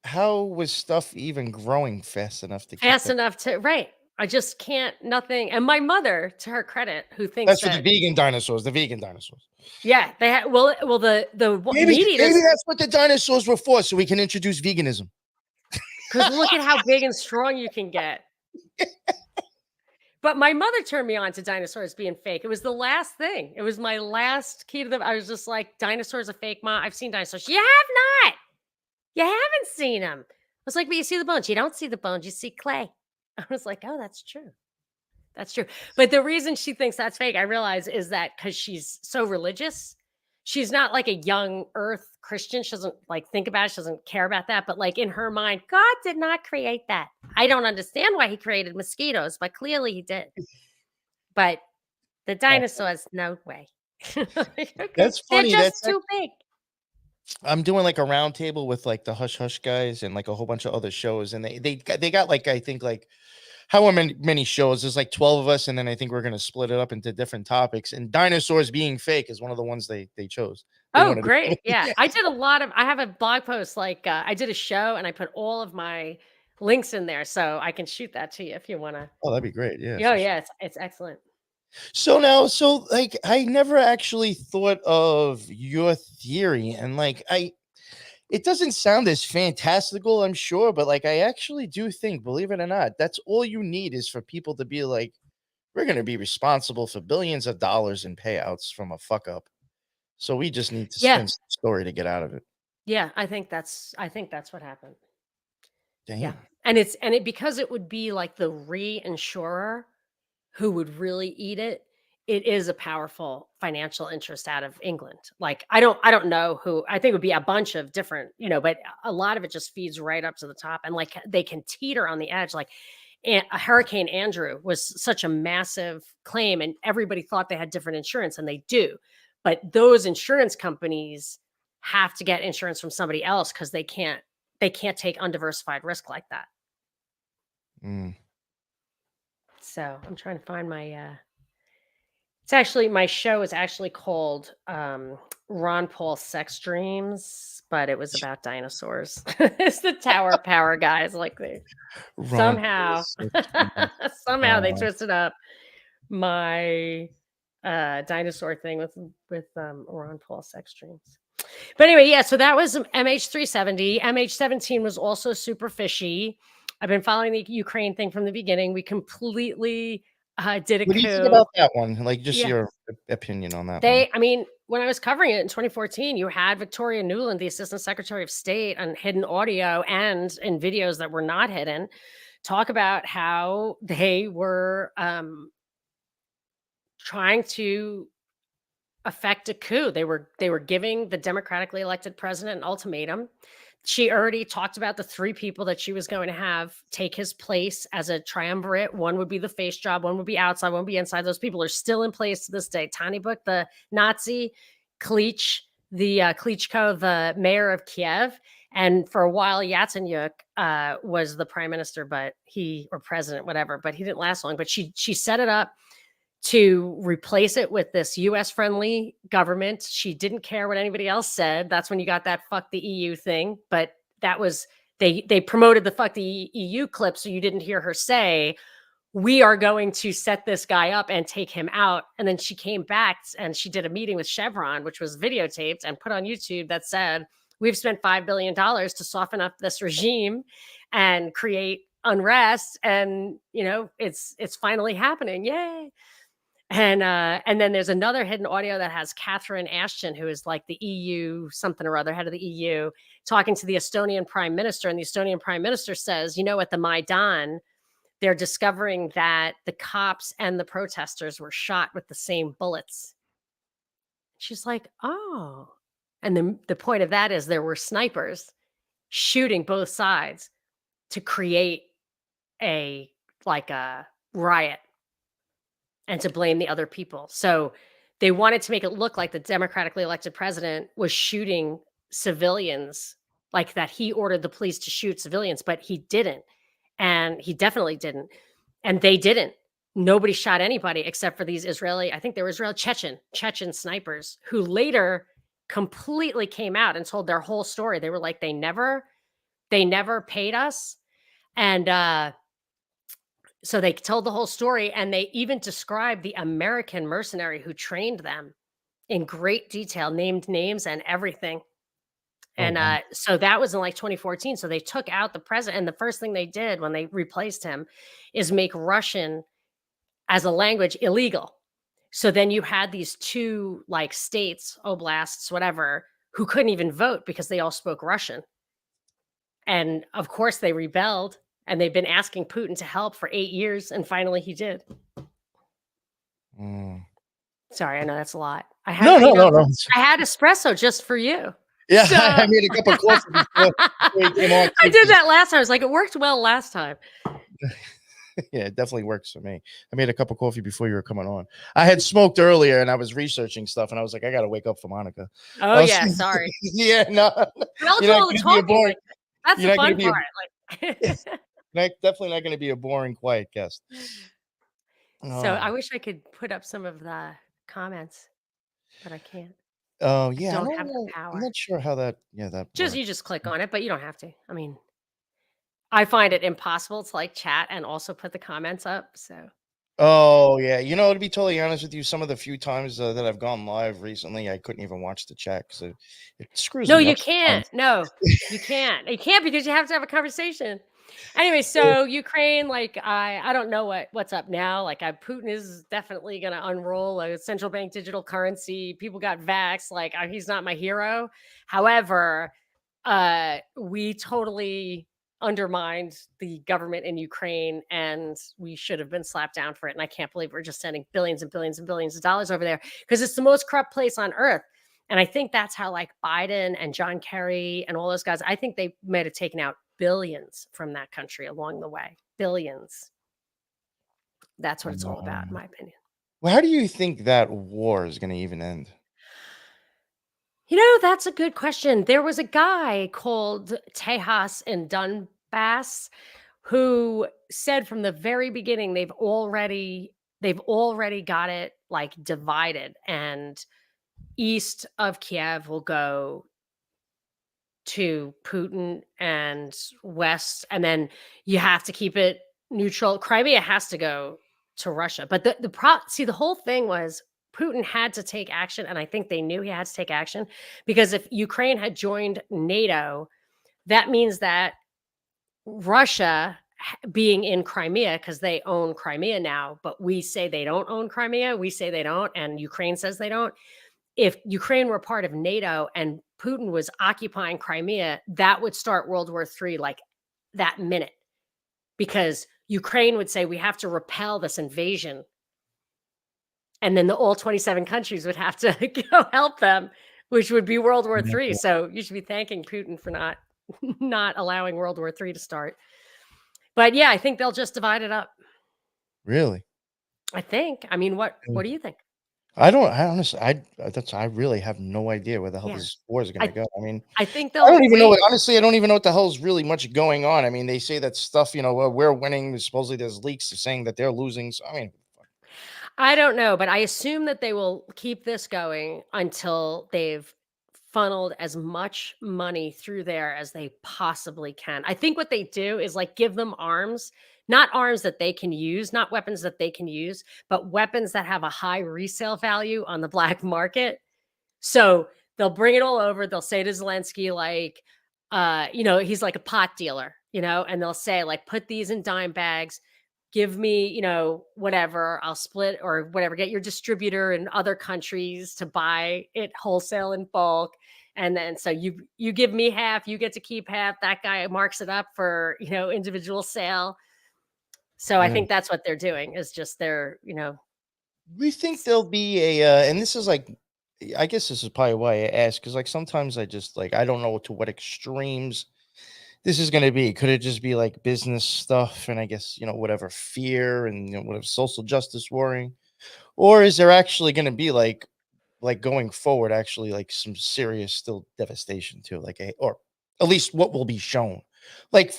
how was stuff even growing fast enough to keep
fast
that?
enough to right. I just can't nothing. And my mother, to her credit, who thinks
That's for the
that
vegan dinosaurs, the vegan dinosaurs.
yeah, they had well the
Maybe
meat
maybe
eaters
that's what the dinosaurs were for, so we can introduce veganism.
because look at how big and strong you can get. But my mother turned me on to dinosaurs being fake. It was the last thing. It was my last key to the. I was just like, dinosaurs are fake, Ma. I've seen dinosaurs. You have not. You haven't seen them. I was like, but you see the bones. You don't see the bones. You see clay. I was like, oh, that's true. That's true. But the reason she thinks that's fake, I realize, is that because she's so religious. She's not like a young earth Christian. She doesn't like think about it. She doesn't care about that. But like in her mind, God did not create that. I don't understand why he created mosquitoes, but clearly he did. But the
That's
dinosaurs, no way. Like, okay,
that's
they're
funny.
just too big.
I'm doing like a round table with like the Hush Hush guys and like a whole bunch of other shows, and they got like I think like how many shows? There's like 12 of us, and then I think we're gonna split it up into different topics. And dinosaurs being fake is one of the ones they chose. They
Oh,
wanted to.
great. Yeah. I did a lot of I have a blog post like I did a show and I put all of my links in there so I can shoot that to you if you want to.
Oh, that'd be great. Yeah,
Oh
for sure.
yeah, it's excellent.
So now, so like, I never actually thought of your theory, and like, it doesn't sound as fantastical, I'm sure, but like, I actually do think, believe it or not, that's all you need is for people to be like, we're going to be responsible for billions of dollars in payouts from a fuck up. So we just need to
Yeah.
spin some story to get out of it.
Yeah, I think that's what happened. Yeah.
Damn.
And it because it would be like the reinsurer who would really eat it. It is a powerful financial interest out of England. Like I don't know who. I think it would be a bunch of different, but a lot of it just feeds right up to the top and like they can teeter on the edge like a Hurricane Andrew was such a massive claim and everybody thought they had different insurance and they do. But those insurance companies have to get insurance from somebody else cuz they can't take undiversified risk like that.
Mm.
So, I'm trying to find my it's actually my show is actually called Ron Paul Sex Dreams, but it was about dinosaurs. It's the Tower Power guys like they
Ron
somehow
Paul's sex dream.
somehow they
Uh,
twisted up my dinosaur thing with Ron Paul Sex Dreams. But anyway, yeah, so that was MH370. MH17 was also super fishy. I've been following the Ukraine thing from the beginning. We completely did a
what do you think
coup.
about that one? Like, just
Yeah.
your opinion on that one.
I mean, when I was covering it in 2014, you had Victoria Nuland, the Assistant Secretary of State, on hidden audio and in videos that were not hidden, talk about how they were trying to affect a coup. They were giving the democratically elected president an ultimatum. She already talked about the three people that she was going to have take his place as a triumvirate. One would be the face job, one would be outside, one would be inside. Those people are still in place to this day. Tanyabuk, the Nazi, Klitsch, Klitschko, the mayor of Kiev, and for a while Yatsenyuk was the prime minister, but or president, whatever. But he didn't last long. But she set it up to replace it with this US friendly government. She didn't care what anybody else said. That's when you got that fuck the EU thing. But that was they promoted the fuck the EU clip so you didn't hear her say, we are going to set this guy up and take him out. And then she came back and she did a meeting with Chevron, which was videotaped and put on YouTube that said, we've spent $5 billion to soften up this regime and create unrest. And it's finally happening. Yay. And then there's another hidden audio that has Catherine Ashton, who is like the EU something or other, head of the EU, talking to the Estonian prime minister. And the Estonian prime minister says, at the Maidan, they're discovering that the cops and the protesters were shot with the same bullets. She's like, oh. And the point of that is there were snipers shooting both sides to create a riot and to blame the other people. So they wanted to make it look like the democratically elected president was shooting civilians, like that he ordered the police to shoot civilians, but he didn't. And he definitely didn't. And they didn't. Nobody shot anybody except for these Israeli, I think they were Chechen snipers who later completely came out and told their whole story. They were like, they never paid us. And so they told the whole story, and they even described the American mercenary who trained them in great detail, named names and everything. And
wow.
so that was in like 2014. So they took out the president. And the first thing they did when they replaced him is make Russian as a language illegal. So then you had these two like states, oblasts, whatever, who couldn't even vote because they all spoke Russian. And of course they rebelled, and they've been asking Putin to help for 8 years. And finally he did.
Mm.
Sorry, I know that's a lot. I
No,
had,
no.
I had espresso just for you.
Yeah,
So
I made a cup of coffee before we came on.
I did that last time. I was like, it worked well last time.
Yeah, it definitely works for me. I made a cup of coffee before you were coming on. I had smoked earlier and I was researching stuff, and I was like, I got to wake up for Monica.
Oh, yeah, sorry.
Yeah, no.
But I'll do
You're not
all the
gonna be a
talking.
boring.
Like, that's
You're
the
not gonna
fun
be a-
part.
Definitely not going to be a boring, quiet guest.
So
Oh,
I wish I could put up some of the comments, but I can't.
oh
I
yeah. I
don't
don't
have the
know. I'm
power.
not sure how that. Yeah, that
Just
works.
you just click on it, but you don't have to. I mean, I find it impossible to like chat and also put the comments up. So
Oh yeah. You know, to be totally honest with you, some of the few times that I've gone live recently, I couldn't even watch the chat because it screws
no,
me
you
up
can't.
sometimes.
No, you can't. You can't because you have to have a conversation. Anyway, so Ukraine, like I don't know what's up now. Like Putin is definitely going to unroll a central bank digital currency. People got vaxxed. Like he's not my hero. However, we totally undermined the government in Ukraine, and we should have been slapped down for it. And I can't believe we're just sending billions and billions and billions of dollars over there because it's the most corrupt place on earth. And I think that's how like Biden and John Kerry and all those guys, I think they might have taken out billions from that country along the way. Billions. That's what it's all about, in my opinion.
Well, how do you think that war is going to even end?
That's a good question. There was a guy called Tejas in Donbass who said from the very beginning they've already got it like divided, and east of Kiev will go to Putin and west, and then you have to keep it neutral. Crimea has to go to Russia. But the whole thing was Putin had to take action, and I think they knew he had to take action because if Ukraine had joined NATO, that means that Russia being in Crimea, because they own Crimea now, but we say they don't own Crimea, we say they don't, and Ukraine says they don't. If Ukraine were part of NATO and Putin was occupying Crimea, that would start World War III like that minute, because Ukraine would say, we have to repel this invasion. And then all 27 countries would have to go help them, which would be World War III. So you should be thanking Putin for not allowing World War III to start. But yeah, I think they'll just divide it up.
Really?
I think. I mean, what do you think?
I honestly, I really have no idea where the hell
Yeah.
this war is going to go. I mean,
I think
I
they'll
don't even know.
wait.
Honestly, I don't even know what the hell is really much going on. I mean, they say that stuff, we're winning. Supposedly there's leaks saying that they're losing. So, I mean,
I don't know, but I assume that they will keep this going until they've funneled as much money through there as they possibly can. I think what they do is like give them arms, not arms that they can use, not weapons that they can use, but weapons that have a high resale value on the black market. So they'll bring it all over. They'll say to Zelensky, like, he's like a pot dealer, and they'll say, like, put these in dime bags, give me, whatever, I'll split or whatever, get your distributor in other countries to buy it wholesale in bulk. And then so you give me half, you get to keep half. That guy marks it up for, individual sale. So I think that's what they're doing is just
we think there'll be and this is like, I guess this is probably why I ask, because like sometimes I just like I don't know to what extremes this is going to be? Could it just be like business stuff and I guess, whatever fear and whatever social justice warring? Or is there actually going to be like going forward actually like some serious still devastation too, like or at least what will be shown, like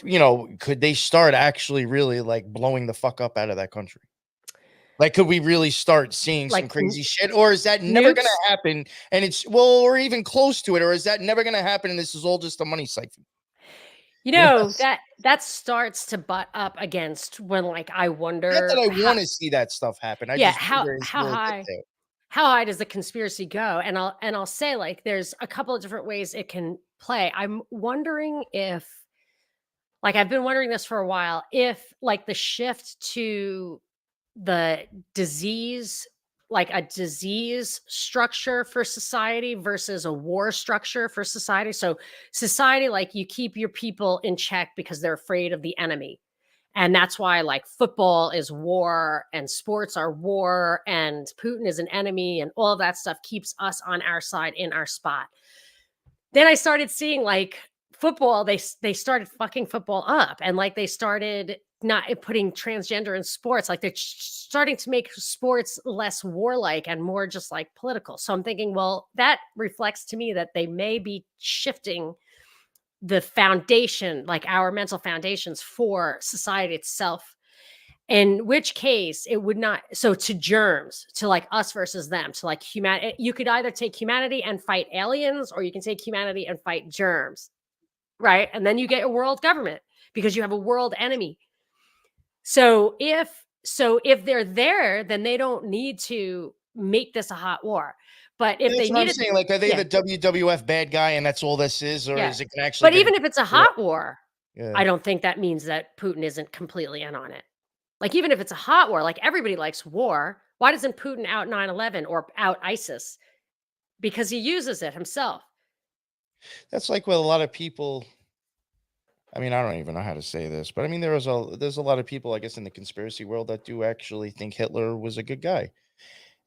could they start actually really like blowing the fuck up out of that country? Like, could we really start seeing some
Like
crazy shit, or is that never gonna
nukes.
happen and it's well, or even close to it, or is that never gonna happen and this is all just a money siphon? Yes.
That starts to butt up against when, like, I
Not that
wonder
I
how,
want to see that stuff happen. I
yeah,
just wonder will it get there?
how high does the conspiracy go? And I'll say, like, there's a couple of different ways it can play. I'm wondering if, like, I've been wondering this for a while, if, like, the shift to the disease, like a disease structure for society versus a war structure for society. So society, like, you keep your people in check because they're afraid of the enemy. And that's why, like, football is war and sports are war and Putin is an enemy and all that stuff keeps us on our side in our spot. Then I started seeing, like, football, they started fucking football up, and, like, they started not putting transgender in sports, like, they're starting to make sports less warlike and more just, like, political. So I'm thinking, well, that reflects to me that they may be shifting the foundation, like, our mental foundations for society itself, in which case it would not, so to germs, to, like, us versus them, to, like, human, you could either take humanity and fight aliens, or you can take humanity and fight germs, right? And then you get a world government because you have a world enemy. So if they're there, then they don't need to make this a hot war. But if
That's
they
what I'm
needed,
saying. Like, are they
yeah,
the WWF bad guy and that's all this is, or
yeah.
is it can actually
But
be the
even if it's a
WWF?
hot war,
Yeah.
I don't think that means that Putin isn't completely in on it. Like, even if it's a hot war, like, everybody likes war. Why doesn't Putin out 9/11 or out ISIS? Because he uses it himself.
That's like with a lot of people. I mean, I don't even know how to say this, but I mean, there's a lot of people, I guess, in the conspiracy world that do actually think Hitler was a good guy.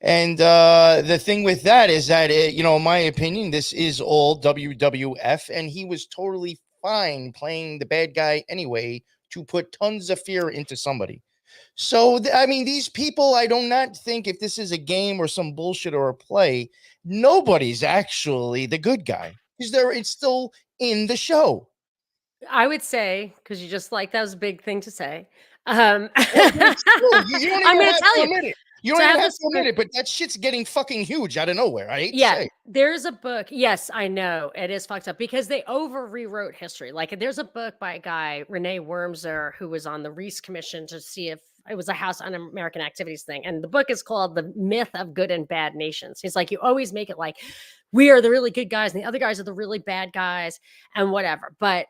And the thing with that is that, in my opinion, this is all WWF, and he was totally fine playing the bad guy anyway to put tons of fear into somebody. So, I mean, these people, I do not think if this is a game or some bullshit or a play, nobody's actually the good guy because it's still in the show.
I would say, because you just, like, that was a big thing to say. I'm
Well, but it's true. You don't even
gonna
have
tell
to
you.
admit it. You
So
don't
I
even
have
have
this
to admit
book.
it, but that shit's getting fucking huge out of nowhere. I hate to
Yeah,
say.
there's a book. Yes, I know. It is fucked up because they over rewrote history. Like, there's a book by a guy, Renee Wormser, who was on the Reese Commission to see if it was a House Un-American Activities thing. And the book is called The Myth of Good and Bad Nations. He's like, you always make it like we are the really good guys and the other guys are the really bad guys and whatever. But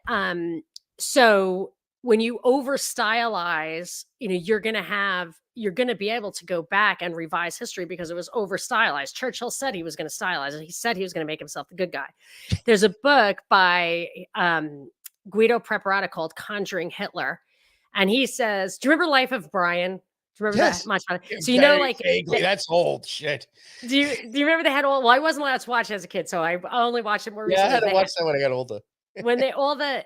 so when you over stylize, you're going to be able to go back and revise history because it was over stylized. Churchill said he was going to stylize it. He said he was going to make himself the good guy. There's a book by Guido Preparata called Conjuring Hitler. And he says, do you remember Life of Brian? Do you remember that
Yes.
much?
Yeah,
So,
very
like,
vaguely. That's old shit.
do you remember they had all, well, I wasn't allowed to watch it as a kid, so I only watched it more
Yeah, I
recently.
had to watch that when I got older.
When they all the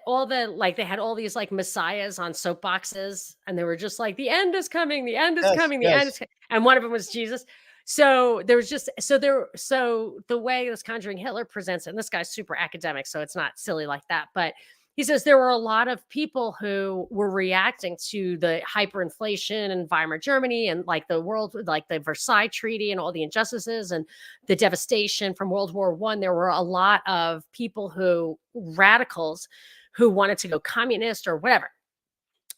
like, they had all these, like, messiahs on soapboxes, and they were just like, the end is coming, the end is
Yes,
coming, the end
yes.
is and one of them was Jesus. So there was just so the way this Conjuring Hitler presents it, and this guy's super academic, so it's not silly like that, but he says there were a lot of people who were reacting to the hyperinflation in Weimar Germany and, like, the world, like the Versailles Treaty and all the injustices and the devastation from World War One. There were a lot of people radicals who wanted to go communist or whatever.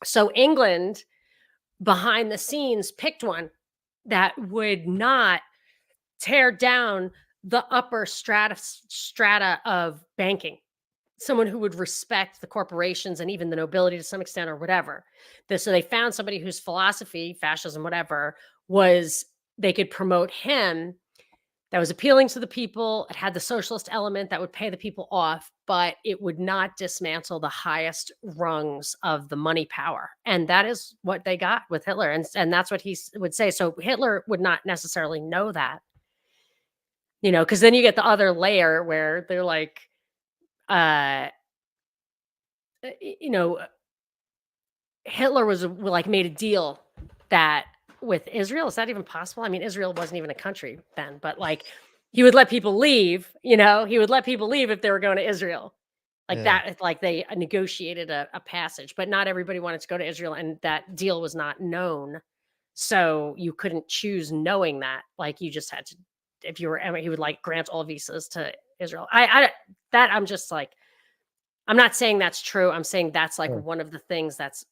So England, behind the scenes, picked one that would not tear down the upper strata of banking. Someone who would respect the corporations and even the nobility to some extent or whatever. So they found somebody whose philosophy, fascism, whatever, was they could promote him, that was appealing to the people. It had the socialist element that would pay the people off, but it would not dismantle the highest rungs of the money power. And that is what they got with Hitler. And that's what he would say. So Hitler would not necessarily know that, because then you get the other layer where they're like, uh, you know, Hitler was like made a deal that with Israel. Is that even possible? I mean, Israel wasn't even a country then, but like he would let people leave, he would let people leave if they were going to Israel. Like
Yeah.
that, like they negotiated a passage, but not everybody wanted to go to Israel, and that deal was not known. So you couldn't choose knowing that. Like you just had to, if you were, he would like grant all visas to Israel. That I'm just like, I'm not saying that's true. I'm saying that's like
Yeah.
one of the things that's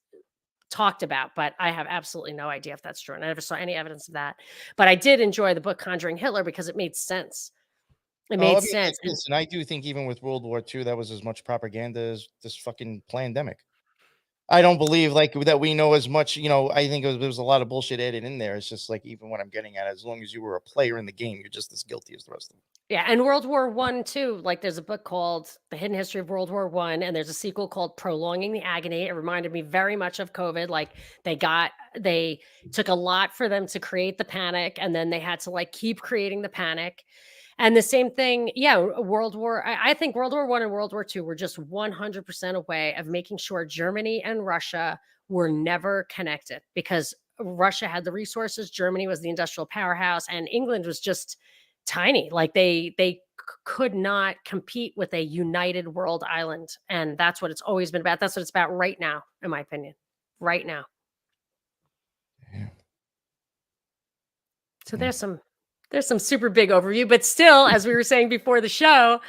talked about, but I have absolutely no idea if that's true. And I never saw any evidence of that. But I did enjoy the book Conjuring Hitler because it made sense. It
Oh,
made
I mean,
sense. And
listen, I do think even with World War II, that was as much propaganda as this fucking pandemic. I don't believe like that we know as much. I think there was a lot of bullshit added in there. It's just like even what I'm getting at, as long as you were a player in the game, you're just as guilty as the rest of them.
yeah, and World War One too. Like there's a book called The Hidden History of World War One, and there's a sequel called Prolonging the Agony. It reminded me very much of COVID. Like they took a lot for them to create the panic, and then they had to like keep creating the panic. And the same thing, yeah, I think World War One and World War Two were just 100% a way of making sure Germany and Russia were never connected because Russia had the resources, Germany was the industrial powerhouse, and England was just tiny. Like they could not compete with a united world island, and that's what it's always been about. That's what it's about right now, in my opinion. Right now.
Yeah.
So
Yeah.
there's some super big overview, but still, as we were saying before the show,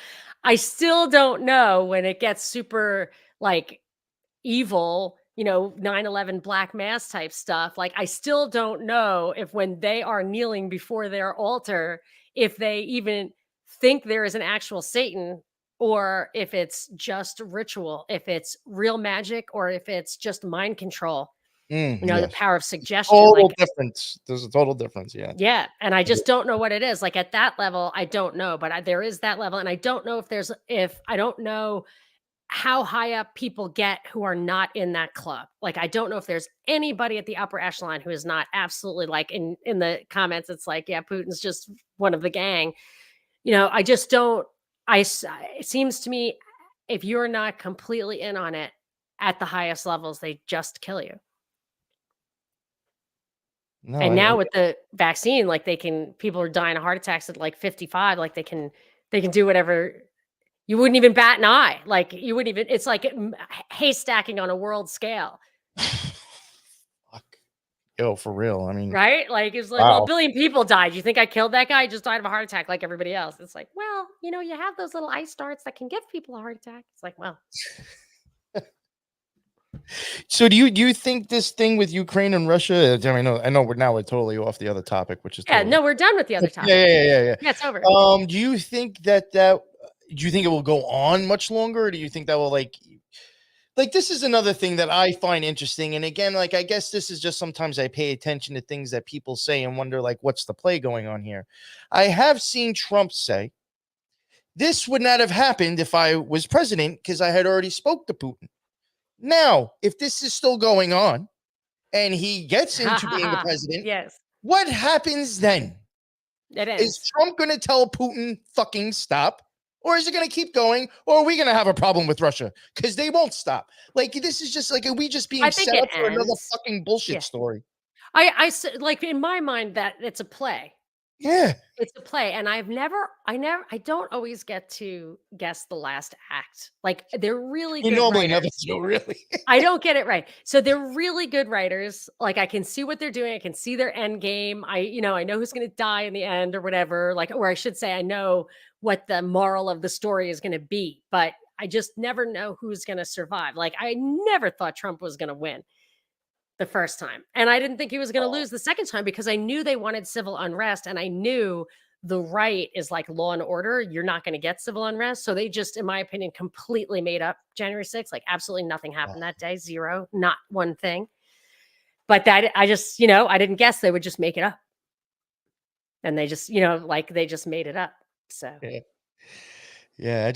I still don't know when it gets super like evil, 9/11 black mass type stuff. Like I still don't know if when they are kneeling before their altar, if they even think there is an actual Satan or if it's just ritual, if it's real magic or if it's just mind control, the
Yes.
power of suggestion.
Total
Like
difference. There's a total difference. Yeah.
yeah, and I just don't know what it is. Like at that level, I don't know, but there is that level, and I don't know if I don't know how high up people get who are not in that club. Like I don't know if there's anybody at the upper echelon who is not absolutely like in the comments. It's like yeah, Putin's just one of the gang. I just don't. It seems to me if you're not completely in on it at the highest levels, they just kill you.
No,
And
I
now with the vaccine, like people are dying of heart attacks at like 55, like they can do whatever. You wouldn't even bat an eye. Like you wouldn't even, it's like haystacking on a world scale,
fuck. Yo, for real. I mean,
right? Like it's like, well, a
wow.
billion people died. You think I killed that guy? He just died of a heart attack like everybody else. It's like, well, you have those little ice darts that can give people a heart attack. It's like, well,
So do you think this thing with Ukraine and Russia? I know we're totally off the other topic, which is
yeah,
totally
no, we're done with the other
yeah,
topic.
yeah, yeah, yeah.
Yeah, it's over.
Do you think do you think it will go on much longer? Or do you think that will like this is another thing that I find interesting. And again, like I guess this is just sometimes I pay attention to things that people say and wonder like what's the play going on here. I have seen Trump say this would not have happened if I was president because I had already spoke to Putin. Now, if this is still going on and he gets
Ha
into
ha
being the
ha.
president,
Yes,
what happens then?
it
Is
ends.
Trump going to tell Putin fucking stop? Or is it going to keep going? Or are we going to have a problem with Russia? Because they won't stop. Like, this is just like, are we just being
I think
set
it
up for another
ends.
fucking bullshit
Yeah.
story?
Like in my mind that it's a play.
Yeah.
It's a play, and I don't always get to guess the last act. Like, they're really
You
good
normally never
writers.
do, really.
I don't get it right. So they're really good writers. Like, I can see what they're doing. I can see their end game. I know who's gonna die in the end or whatever, like, or I should say I know what the moral of the story is gonna be, but I just never know who's gonna survive. Like, I never thought Trump was gonna win the first time. And I didn't think he was going to lose the second time because I knew they wanted civil unrest and I knew the right is like law and order. You're not going to get civil unrest. So they just, in my opinion, completely made up January 6th. Like absolutely nothing happened that day. Zero, not one thing. But that I just, I didn't guess they would just make it up. And they just, like they just made it up. So
Yeah. Yeah,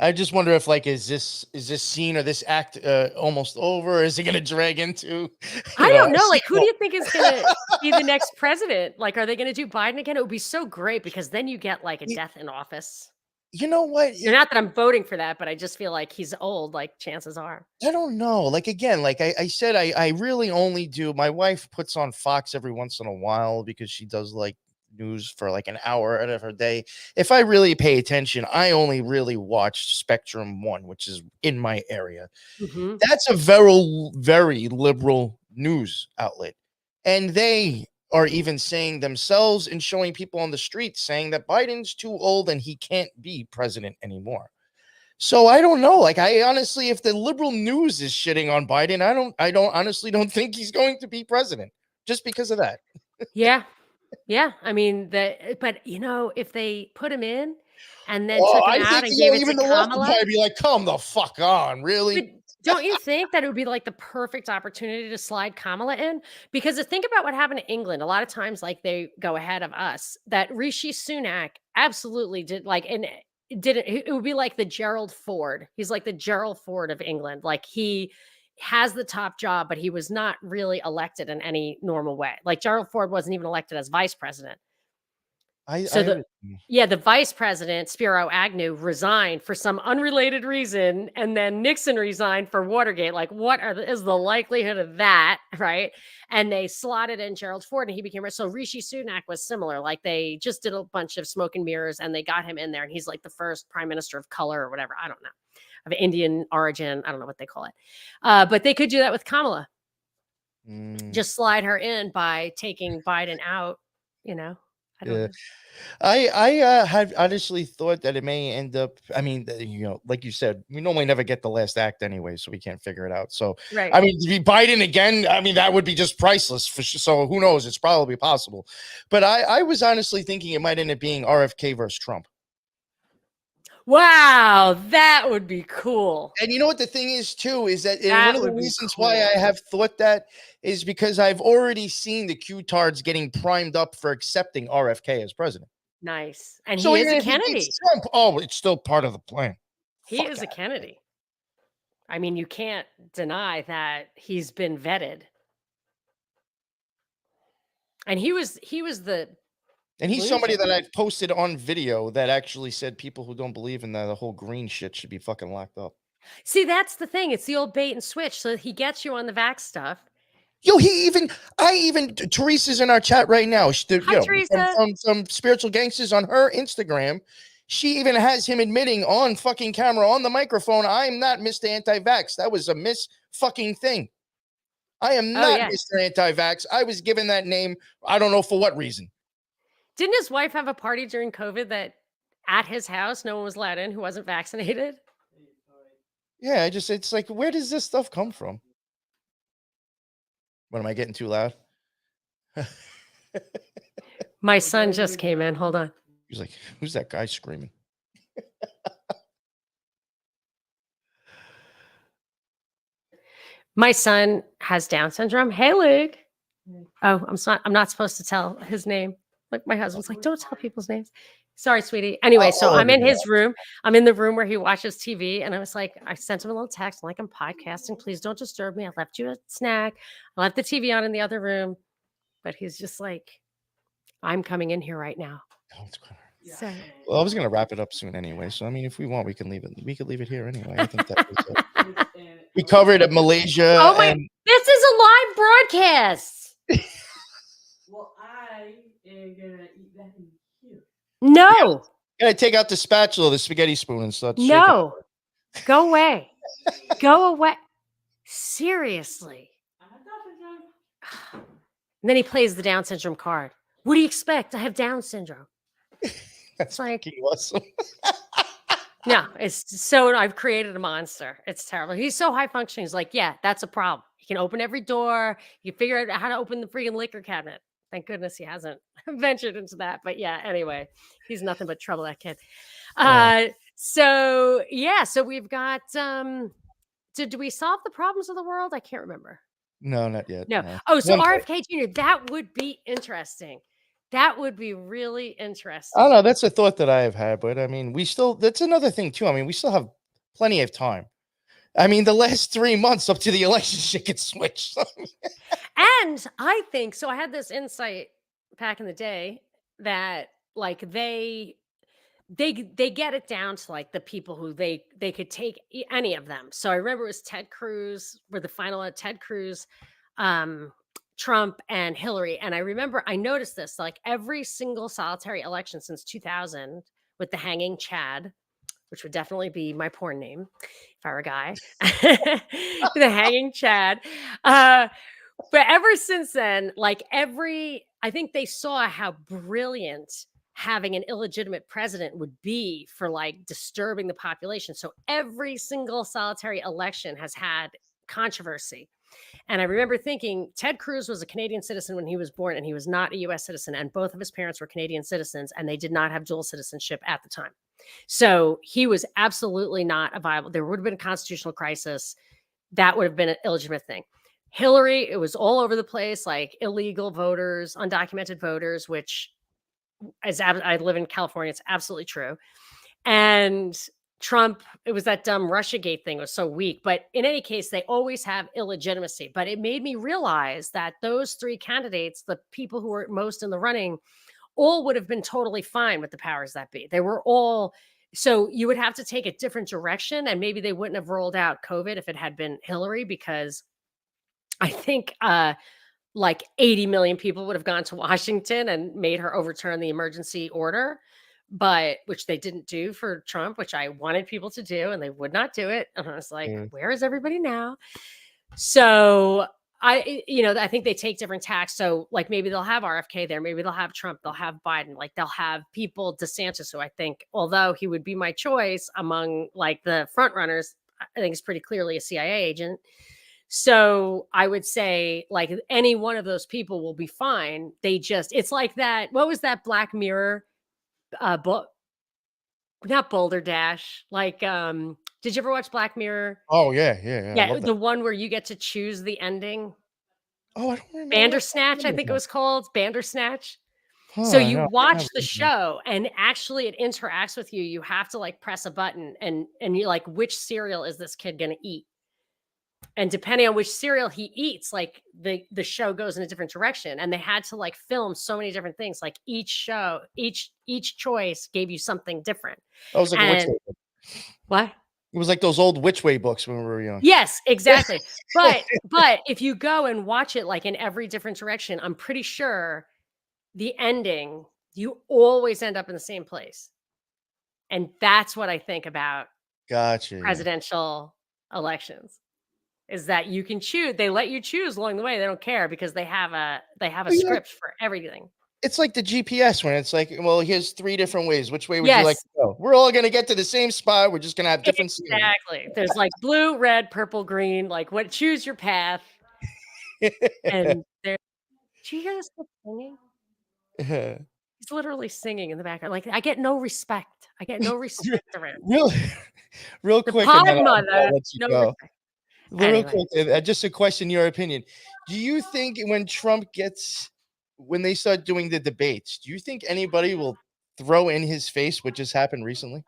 I just wonder if like is this scene or this act almost over? Is it gonna drag into
I
a
don't know. Like, who do
sequel?
you think is going to be the next president? Like, are they going to do Biden again? It would be so great because then you get like a death in office.
You know what?
Not that I'm voting for that, but I just feel like he's old, like chances are.
I don't know. Like again, like I said, I really only do. My wife puts on Fox every once in a while because she does like news for like an hour out of her day. If I really pay attention, I only really watch Spectrum One, which is in my area.
Mm-hmm.
That's a very liberal news outlet, and they are even saying themselves and showing people on the street saying that Biden's too old and he can't be president anymore. So I don't know. Like I honestly, if the liberal news is shitting on Biden, I don't honestly don't think he's going to be president just because of that.
Yeah. Yeah. I mean, but if they put him in and then
Oh,
took him
I
out
think
and gave it to
even the left would
Kamala.
probably be like, "Come the fuck on,
But
really?"
don't you think that it would be like the perfect opportunity to slide Kamala in? Because think about what happened to England. A lot of times, like they go ahead of us. That Rishi Sunak absolutely did and it didn't. It would be like the Gerald Ford. He's like the Gerald Ford of England. Like he has the top job, but he was not really elected in any normal way. Like Gerald Ford wasn't even elected as vice president. So
I
the vice president, Spiro Agnew, resigned for some unrelated reason, and then Nixon resigned for Watergate. Like, what is the likelihood of that, right? And they slotted in Gerald Ford, and he became so Rishi Sunak was similar. Like they just did a bunch of smoke and mirrors, and they got him in there, and he's like the first prime minister of color or whatever. I don't know, of Indian origin. I don't know what they call it, but they could do that with Kamala. Just slide her in by taking Biden out. I don't
yeah.
know.
I had honestly thought that it may end up. I mean, like you said, we normally never get the last act anyway, so we can't figure it out. So,
Right.
I mean, to be Biden again, I mean, that would be just priceless for sure. So, who knows? It's probably possible. But I was honestly thinking it might end up being RFK versus Trump.
Wow, that would be cool.
And you know what the thing is too is that and one
That
of the
would be
reasons why
cool.
I have thought that is because I've already seen the Q-tards getting primed up for accepting RFK as president.
Nice. And
So
he is
even
a
if he beats
Kennedy.
Trump, oh, it's still part of the plan.
He
Fuck
is a
out.
Kennedy. I mean, you can't deny that he's been vetted. And he was the
And he's somebody
loser.
that I've posted on video that actually said people who don't believe in the whole green shit should be fucking locked up.
See, that's the thing. It's the old bait and switch. So he gets you on the vax stuff.
Yo, Teresa's in our chat right now.
Hi, Teresa.
From some spiritual gangsters on her Instagram. She even has him admitting on fucking camera on the microphone, I'm not Mr. Anti-Vax. That was a miss fucking thing. I am
Oh,
not
yeah.
Mr. Anti-Vax. I was given that name. I don't know for what reason.
Didn't his wife have a party during COVID that at his house no one was allowed in who wasn't vaccinated?
Yeah, it's like, where does this stuff come from? What am I getting too loud?
My son just came in. Hold on.
He's like, who's that guy screaming?
My son has Down syndrome. Hey, Luke. Oh, I'm not supposed to tell his name. Like my husband's like, don't tell people's names. Sorry, sweetie. Anyway, so I'm in his room. I'm in the room where he watches TV. And I was like, I sent him a little text. I'm like, I'm podcasting. Please don't disturb me. I left you a snack. I left the TV on in the other room. But he's just like, I'm coming in here right now.
Oh, it's good.
So
Well, I was gonna wrap it up soon anyway. So I mean, if we want, we can leave it. We could leave it here anyway. I think that was we covered Malaysia.
Oh my!
And
This is a live broadcast.
Well, I am gonna eat that in here.
No,
gotta take out the spatula, the spaghetti spoon, and start.
no, go away, go away. Seriously. And then he plays the Down syndrome card. What do you expect? I have Down syndrome.
That's
like
fucking awesome.
No, it's so I've created a monster. It's terrible. He's so high functioning. He's like, yeah, that's a problem. He can open every door. You figure out how to open the freaking liquor cabinet. Thank goodness he hasn't ventured into that. But yeah, anyway, he's nothing but trouble, that kid. So yeah, so we've got did we solve the problems of the world? I can't remember.
No, not yet.
No.
No.
Oh, so
One day.
RFK Jr., that would be interesting. That would be really interesting.
I don't know. That's a thought that I have had, but I mean, that's another thing too. I mean, we still have plenty of time. I mean, the last 3 months up to the election shit gets switched.
And I think so. I had this insight back in the day that like they get it down to like the people who they could take any of them. So I remember it was Ted Cruz, where the final at Ted Cruz, Trump and Hillary. And I remember I noticed this like every single solitary election since 2000 with the hanging Chad, which would definitely be my porn name if I were a guy, the hanging Chad. But ever since then, like I think they saw how brilliant having an illegitimate president would be for like disturbing the population. So every single solitary election has had controversy. And I remember thinking Ted Cruz was a Canadian citizen when he was born, and he was not a US citizen. And both of his parents were Canadian citizens, and they did not have dual citizenship at the time. So he was absolutely not a viable. There would have been a constitutional crisis. That would have been an illegitimate thing. Hillary, it was all over the place, like illegal voters, undocumented voters, which I live in California. It's absolutely true. And Trump, it was that dumb Russiagate thing, was so weak. But in any case, they always have illegitimacy. But it made me realize that those three candidates, the people who were most in the running, all would have been totally fine with the powers that be. They were all, so you would have to take a different direction. And maybe they wouldn't have rolled out COVID if it had been Hillary, because I think like 80 million people would have gone to Washington and made her overturn the emergency order, but which they didn't do for Trump, which I wanted people to do, and they would not do it. And I was like, where is everybody now? So I think they take different tacks. So like maybe they'll have RFK there, maybe they'll have Trump, they'll have Biden, like they'll have people, DeSantis, who I think, although he would be my choice among like the front runners, I think is pretty clearly a CIA agent. So I would say like any one of those people will be fine. It's like that. What was that Black Mirror book? Not Boulder Dash. Like, did you ever watch Black Mirror?
Oh yeah. I love
The one where you get to choose the ending.
Oh, I don't remember.
Bandersnatch, I think it was called. Bandersnatch.
Huh,
So you
no,
watch the show and actually it interacts with you. You have to like press a button and you're like, which cereal is this kid going to eat? And depending on which cereal he eats, like the show goes in a different direction. And they had to like film so many different things. Like each choice gave you something different.
That was like a Witch Way book.
What?
It was like those old Witch Way books when we were young.
Yes, exactly. but if you go and watch it like in every different direction, I'm pretty sure the ending, you always end up in the same place. And that's what I think about presidential elections. Is that you can choose, they let you choose along the way. They don't care because they have a script for everything.
It's like the GPS when it's like, well, here's 3 different ways. Which way would you like to go? We're all going to get to the same spot. We're just going to have different
Exactly. There's like blue, red, purple, green, like choose your path. And there, do you hear this kid singing? He's literally singing in the background. Like I get no respect. I get no respect around.
Real quick.
Pod mother,
I'll let you go.
Respect.
Real quick, just a question, your opinion. Do you think when they start doing the debates, do you think anybody will throw in his face what just happened recently?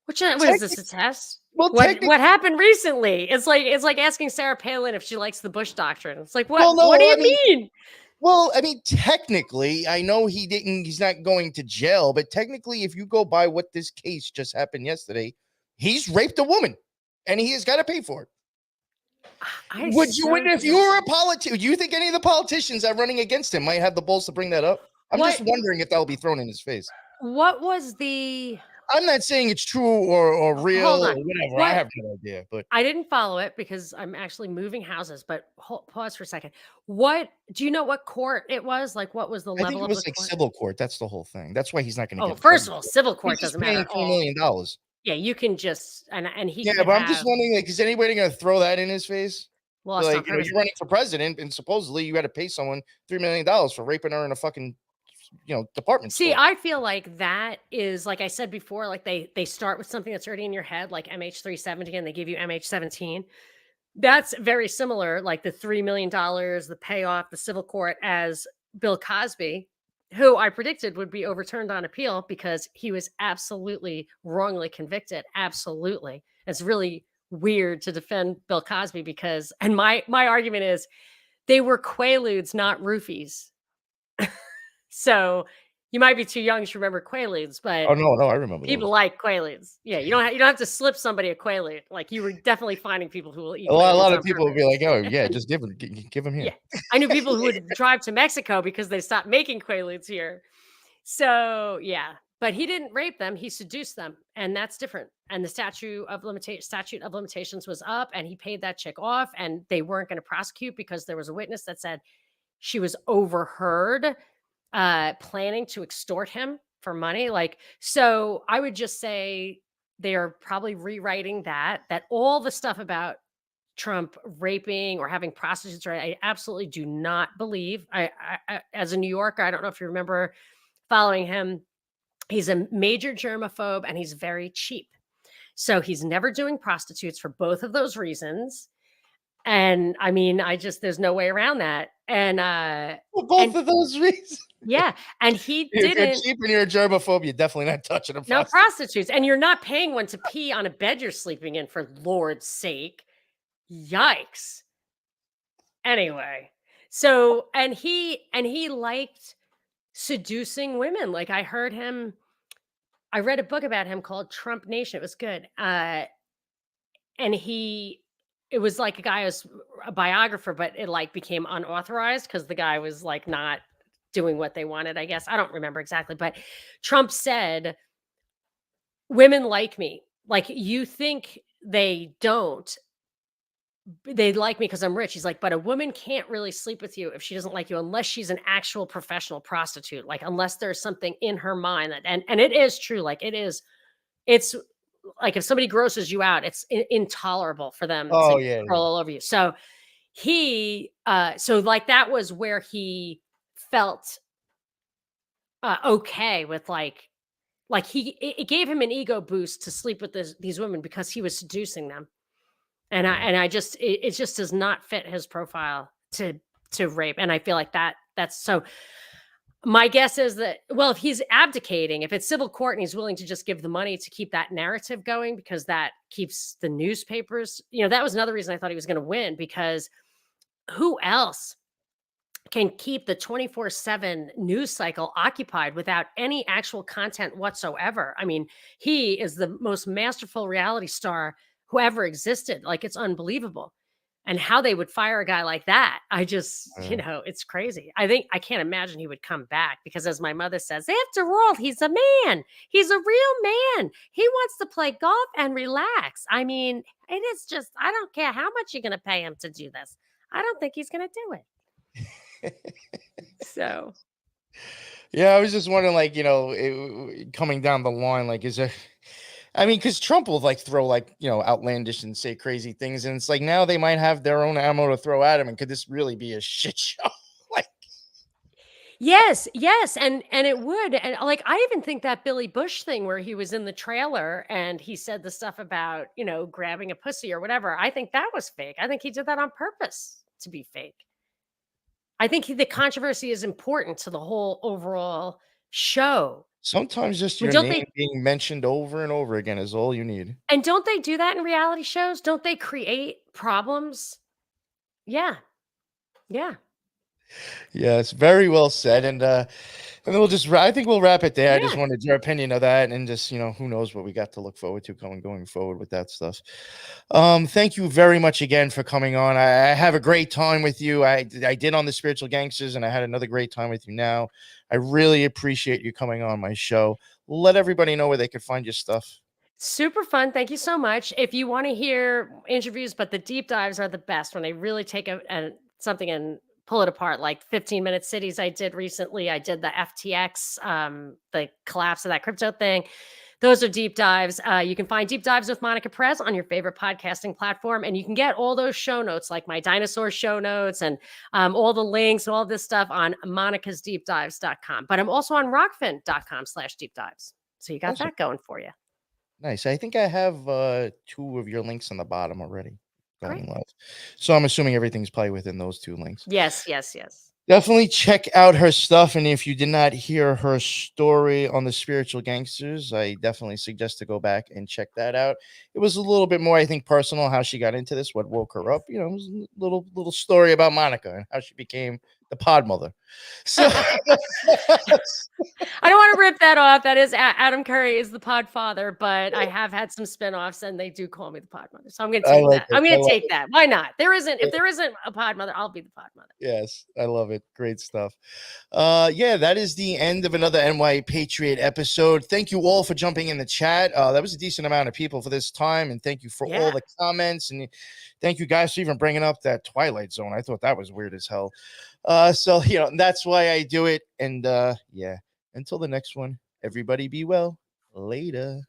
What is this, a test?
Well,
what happened recently? It's like asking Sarah Palin if she likes the Bush Doctrine. It's like, what?
Well, no,
what do you mean?
Well, I mean, technically, I know he's not going to jail, but technically, if you go by what this case just happened yesterday, he's raped a woman and he has got to pay for it. If you were a politician, do you think any of the politicians that are running against him might have the balls to bring that up? I'm just wondering if that'll be thrown in his face.
What was the...
I'm not saying it's true or real or whatever. I have no idea, but
I didn't follow it because I'm actually moving houses. But pause for a second. What do you know? What court it was? Like, what was the level?
I think it was like civil court. That's the whole thing. That's why he's not going to.
Oh, first of all, civil court doesn't matter.
$3 million.
Yeah, you can just and he.
Yeah, but I'm just wondering, like, is anybody going to throw that in his face? Like, you're running for president, and supposedly you got to pay someone $3 million for raping her in a fucking, department store.
I feel like that is, like I said before, like they start with something that's already in your head, like MH370, and they give you MH17. That's very similar, like the $3 million, the payoff, the civil court, as Bill Cosby, who I predicted would be overturned on appeal because he was absolutely wrongly convicted. Absolutely. It's really weird to defend Bill Cosby because, and my argument is they were quaaludes, not roofies. So You might be too young to remember Quaaludes, but
Oh no, I remember
people
those.
like Quaaludes. Yeah, you don't have to slip somebody a Quaalude. Like, you were definitely finding people who will eat
A
Quaaludes
lot
on
of people would be
purpose.
like, "Oh yeah, just give him
Yeah.
here."
I knew people who would drive to Mexico because they stopped making Quaaludes here. So, yeah, but he didn't rape them, he seduced them, and that's different. And the statute of limitations was up, and he paid that chick off, and they weren't gonna prosecute because there was a witness that said she was overheard planning to extort him for money. Like, so I would just say they are probably rewriting that all the stuff about Trump raping or having prostitutes, right? I absolutely do not believe. As a New Yorker, I don't know if you remember following him. He's a major germaphobe and he's very cheap. So he's never doing prostitutes for both of those reasons. And I mean, there's no way around that.
For both
And
of those reasons.
yeah, and he
If you're
didn't.
cheap and you're a germaphobe, you're definitely not touching a
No
prostitute.
prostitutes, and you're not paying one to pee on a bed you're sleeping in, for Lord's sake. Yikes. Anyway, so and he liked seducing women. Like, I read a book about him called Trump Nation. It was good. And it was like a guy who's a biographer, but it like became unauthorized because the guy was like not doing what they wanted, I guess. I don't remember exactly, but Trump said, women like me. Like, you think they don't. They like me because I'm rich. He's like, but a woman can't really sleep with you if she doesn't like you unless she's an actual professional prostitute. Like, unless there's something in her mind that, and it is true. Like, it's like if somebody grosses you out, it's intolerable for them
Oh
to
yeah,
crawl all over you. So so like that was where he felt okay with like it gave him an ego boost to sleep with these women because he was seducing them. And
yeah.
I just it just does not fit his profile to rape. And I feel like that's so. My guess is that, well, if he's abdicating, if it's civil court and he's willing to just give the money to keep that narrative going, because that keeps the newspapers, that was another reason I thought he was going to win, because who else can keep the 24/7 news cycle occupied without any actual content whatsoever? I mean, he is the most masterful reality star who ever existed. Like, it's unbelievable. And how they would fire a guy like that, it's crazy. I can't imagine he would come back because, as my mother says, after all, he's a man. He's a real man. He wants to play golf and relax. I mean, it is just, I don't care how much you're going to pay him to do this. I don't think he's going to do it. So,
Yeah, I was just wondering, like, coming down the line, like, is there? I mean, because Trump will like throw like outlandish and say crazy things, and it's like now they might have their own ammo to throw at him, and could this really be a shit show? Like,
yes, and it would. And like, I even think that Billy Bush thing where he was in the trailer and he said the stuff about, grabbing a pussy or whatever, I think that was fake. I think he did that on purpose to be fake. I think the controversy is important to the whole overall show.
sometimes just
I mean,
your
don't
name
they
being mentioned over and over again is all you need.
and don't they do that in reality shows? Don't they create problems? Yeah. Yeah.
Yeah, it's very well said, and then we'll just. I think we'll wrap it there. I just
Yeah.
wanted your opinion of that, and just who knows what we got to look forward to going forward with that stuff. Thank you very much again for coming on. I have a great time with you. I did on the Spiritual Gangsters, and I had another great time with you now. I really appreciate you coming on my show. Let everybody know where they could find your stuff.
Super fun. Thank you so much. If you want to hear interviews, but the deep dives are the best when they really take something and pull it apart, like 15-minute cities I did recently. I did the FTX, the collapse of that crypto thing. Those are deep dives. You can find Deep Dives with Monica Perez on your favorite podcasting platform. And you can get all those show notes, like my Dinosaurs show notes and all the links and all this stuff on monicasdeepdives.com. But I'm also on rockfin.com/deepdives. So you got
Awesome.
that going for you.
Nice. I think I have 2 of your links on the bottom already going
Great.
live. So I'm assuming everything's probably within those 2 links.
Yes.
Definitely check out her stuff. And if you did not hear her story on the Spiritual Gangsters, I definitely suggest to go back and check that out. It was a little bit more, I think, personal how she got into this, what woke her up. It was a little story about Monica and how she became the pod mother. So
I I don't want to rip that off. That is Adam Curry is the pod father, but I have had some spinoffs and they do call me the pod mother. So I'm going to
I
take
like
that.
it.
I'm
I
going to
love
take
it.
that. Why not? If there isn't a pod mother, I'll be the pod mother.
Yes, I love it. Great stuff. Yeah, that is the end of another NY Patriot episode. Thank you all for jumping in the chat. That was a decent amount of people for this time, and thank you for all the comments, and thank you guys for even bringing up that Twilight Zone. I thought that was weird as hell. So that's why I do it. And yeah, until the next one, everybody be well. Later.